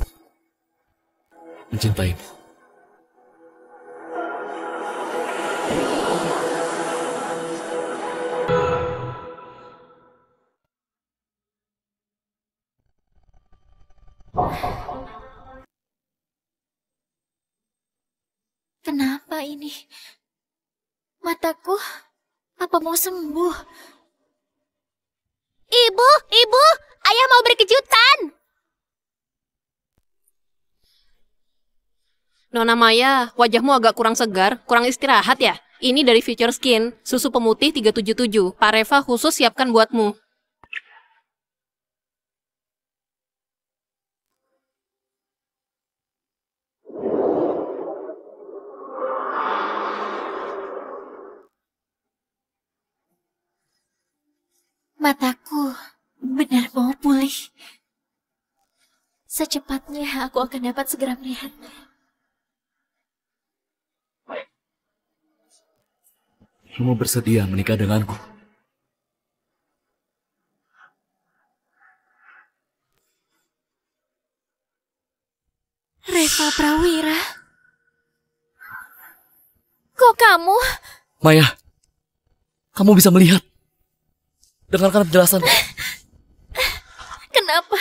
F: mencintaimu.
E: Kenapa ini? Mataku, apa mau sembuh?
B: Ibu, ibu, ayah mau beri kejutan.
C: Nona Maya, wajahmu agak kurang segar, kurang istirahat ya? Ini dari Future Skin, susu pemutih 377. Pak Reva khusus siapkan buatmu.
E: Mataku benar mau pulih. Secepatnya aku akan dapat segera melihatnya.
F: Kamu bersedia menikah denganku?
E: Reva Prawira. Kok kamu?
F: Maya, kamu bisa melihat. Dengarkan penjelasan.
E: Kenapa?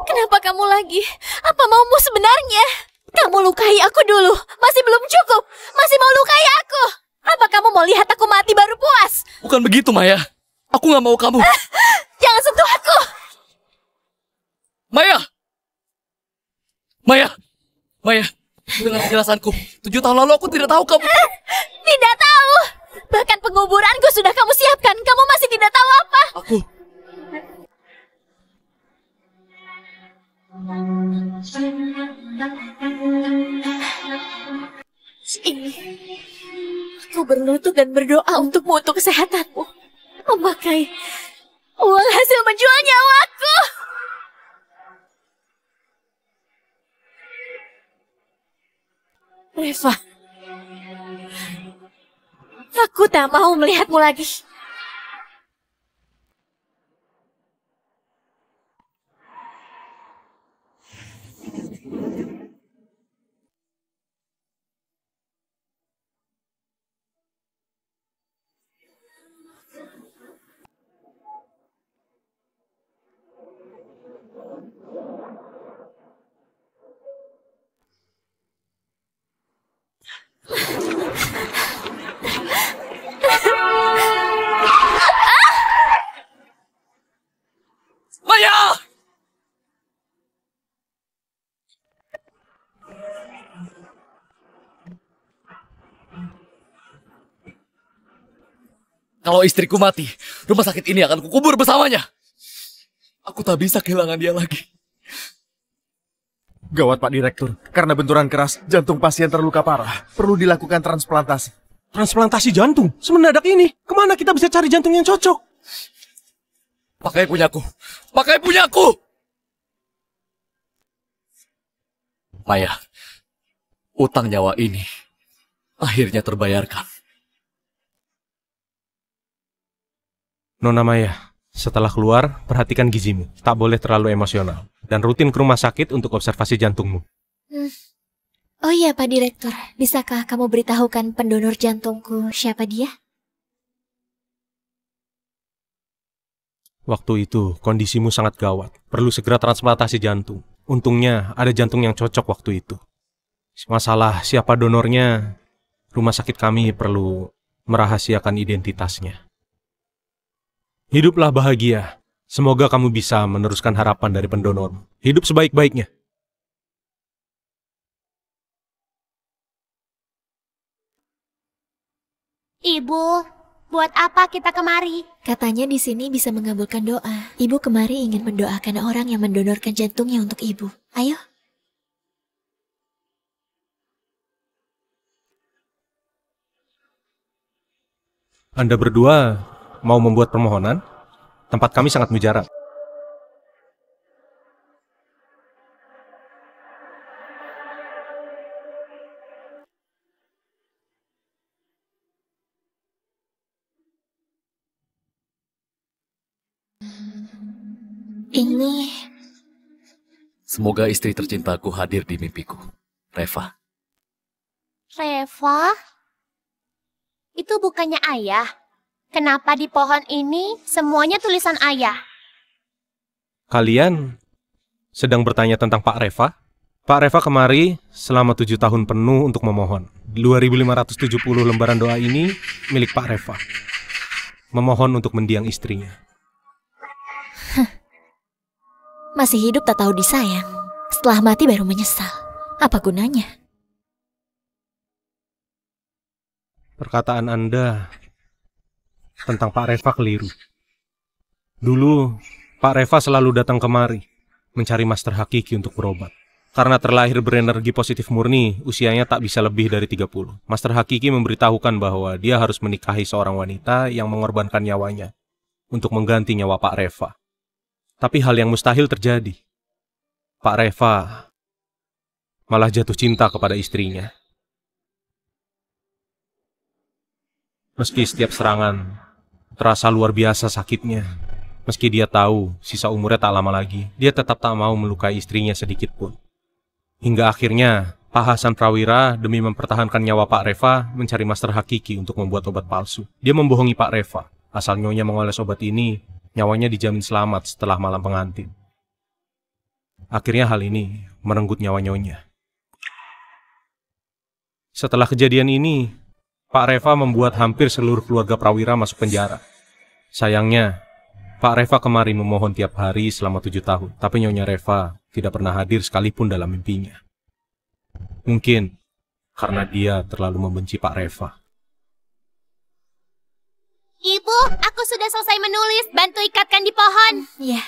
E: Kenapa kamu lagi? Apa maumu sebenarnya? Kamu lukai aku dulu. Masih belum cukup. Masih mau lukai aku. Apa kamu mau lihat aku mati baru puas?
F: Bukan begitu, Maya. Aku gak mau kamu.
E: Jangan sentuh aku.
F: Maya! Maya! Maya, dengan penjelasanku. 7 tahun lalu aku tidak tahu kamu.
E: Tidak tahu. Bahkan penguburanku sudah kamu siapkan. Kamu masih tidak tahu apa?
F: Aku...
E: Ini. Aku berlutut dan berdoa untukmu, untuk kesehatanmu. Memakai uang hasil menjual nyawaku. Reva. Aku tak mau melihatmu lagi.
F: Maya! Kalau istriku mati, rumah sakit ini akan kukubur bersamanya. Aku tak bisa kehilangan dia lagi.
D: Gawat Pak Direktur, karena benturan keras, jantung pasien terluka parah. Perlu dilakukan transplantasi.
G: Transplantasi jantung? Semendadak ini, kemana kita bisa cari jantung yang cocok?
F: Pakai punyaku. Pakai punyaku! Maya, utang nyawa ini akhirnya terbayarkan.
G: Nona Maya, setelah keluar, perhatikan gizimu. Tak boleh terlalu emosional. Dan rutin ke rumah sakit untuk observasi jantungmu.
E: Oh iya Pak Direktur, bisakah kamu beritahukan pendonor jantungku siapa dia?
G: Waktu itu, kondisimu sangat gawat. Perlu segera transplantasi jantung. Untungnya, ada jantung yang cocok waktu itu. Masalah siapa donornya, rumah sakit kami perlu merahasiakan identitasnya. Hiduplah bahagia. Semoga kamu bisa meneruskan harapan dari pendonormu. Hidup sebaik-baiknya.
B: Ibu, buat apa kita kemari?
E: Katanya di sini bisa mengabulkan doa. Ibu kemari ingin mendoakan orang yang mendonorkan jantungnya untuk ibu. Ayo.
G: Anda berdua mau membuat permohonan? Tempat kami sangat mujarab.
E: Ini
F: Semoga istri tercintaku hadir di mimpiku. Reva.
H: Reva? Itu bukannya ayah? Kenapa di pohon ini semuanya tulisan ayah?
G: Kalian sedang bertanya tentang Pak Reva? Pak Reva kemari selama 7 tahun penuh untuk memohon. 2570 lembaran doa ini milik Pak Reva. Memohon untuk mendiang istrinya.
E: Masih hidup tak tahu disayang. Setelah mati baru menyesal. Apa gunanya?
G: Perkataan Anda tentang Pak Reva keliru. Dulu, Pak Reva selalu datang kemari mencari master hakiki untuk berobat. Karena terlahir berenergi positif murni, usianya tak bisa lebih dari 30. Master hakiki memberitahukan bahwa dia harus menikahi seorang wanita yang mengorbankan nyawanya untuk mengganti nyawa Pak Reva. Tapi hal yang mustahil terjadi. Pak Reva malah jatuh cinta kepada istrinya. Meski setiap serangan terasa luar biasa sakitnya, meski dia tahu sisa umurnya tak lama lagi, dia tetap tak mau melukai istrinya sedikit pun. Hingga akhirnya, Pak Hasan Prawira demi mempertahankan nyawa Pak Reva mencari master hakiki untuk membuat obat palsu. Dia membohongi Pak Reva, asal nyonya mengoles obat ini, nyawanya dijamin selamat setelah malam pengantin. Akhirnya hal ini merenggut nyawa nyonya. Setelah kejadian ini, Pak Reva membuat hampir seluruh keluarga Prawira masuk penjara. Sayangnya, Pak Reva kemari memohon tiap hari selama 7 tahun, tapi Nyonya Reva tidak pernah hadir sekalipun dalam mimpinya. Mungkin karena dia terlalu membenci Pak Reva.
H: Ibu, aku sudah selesai menulis. Bantu ikatkan di pohon.
E: Ya,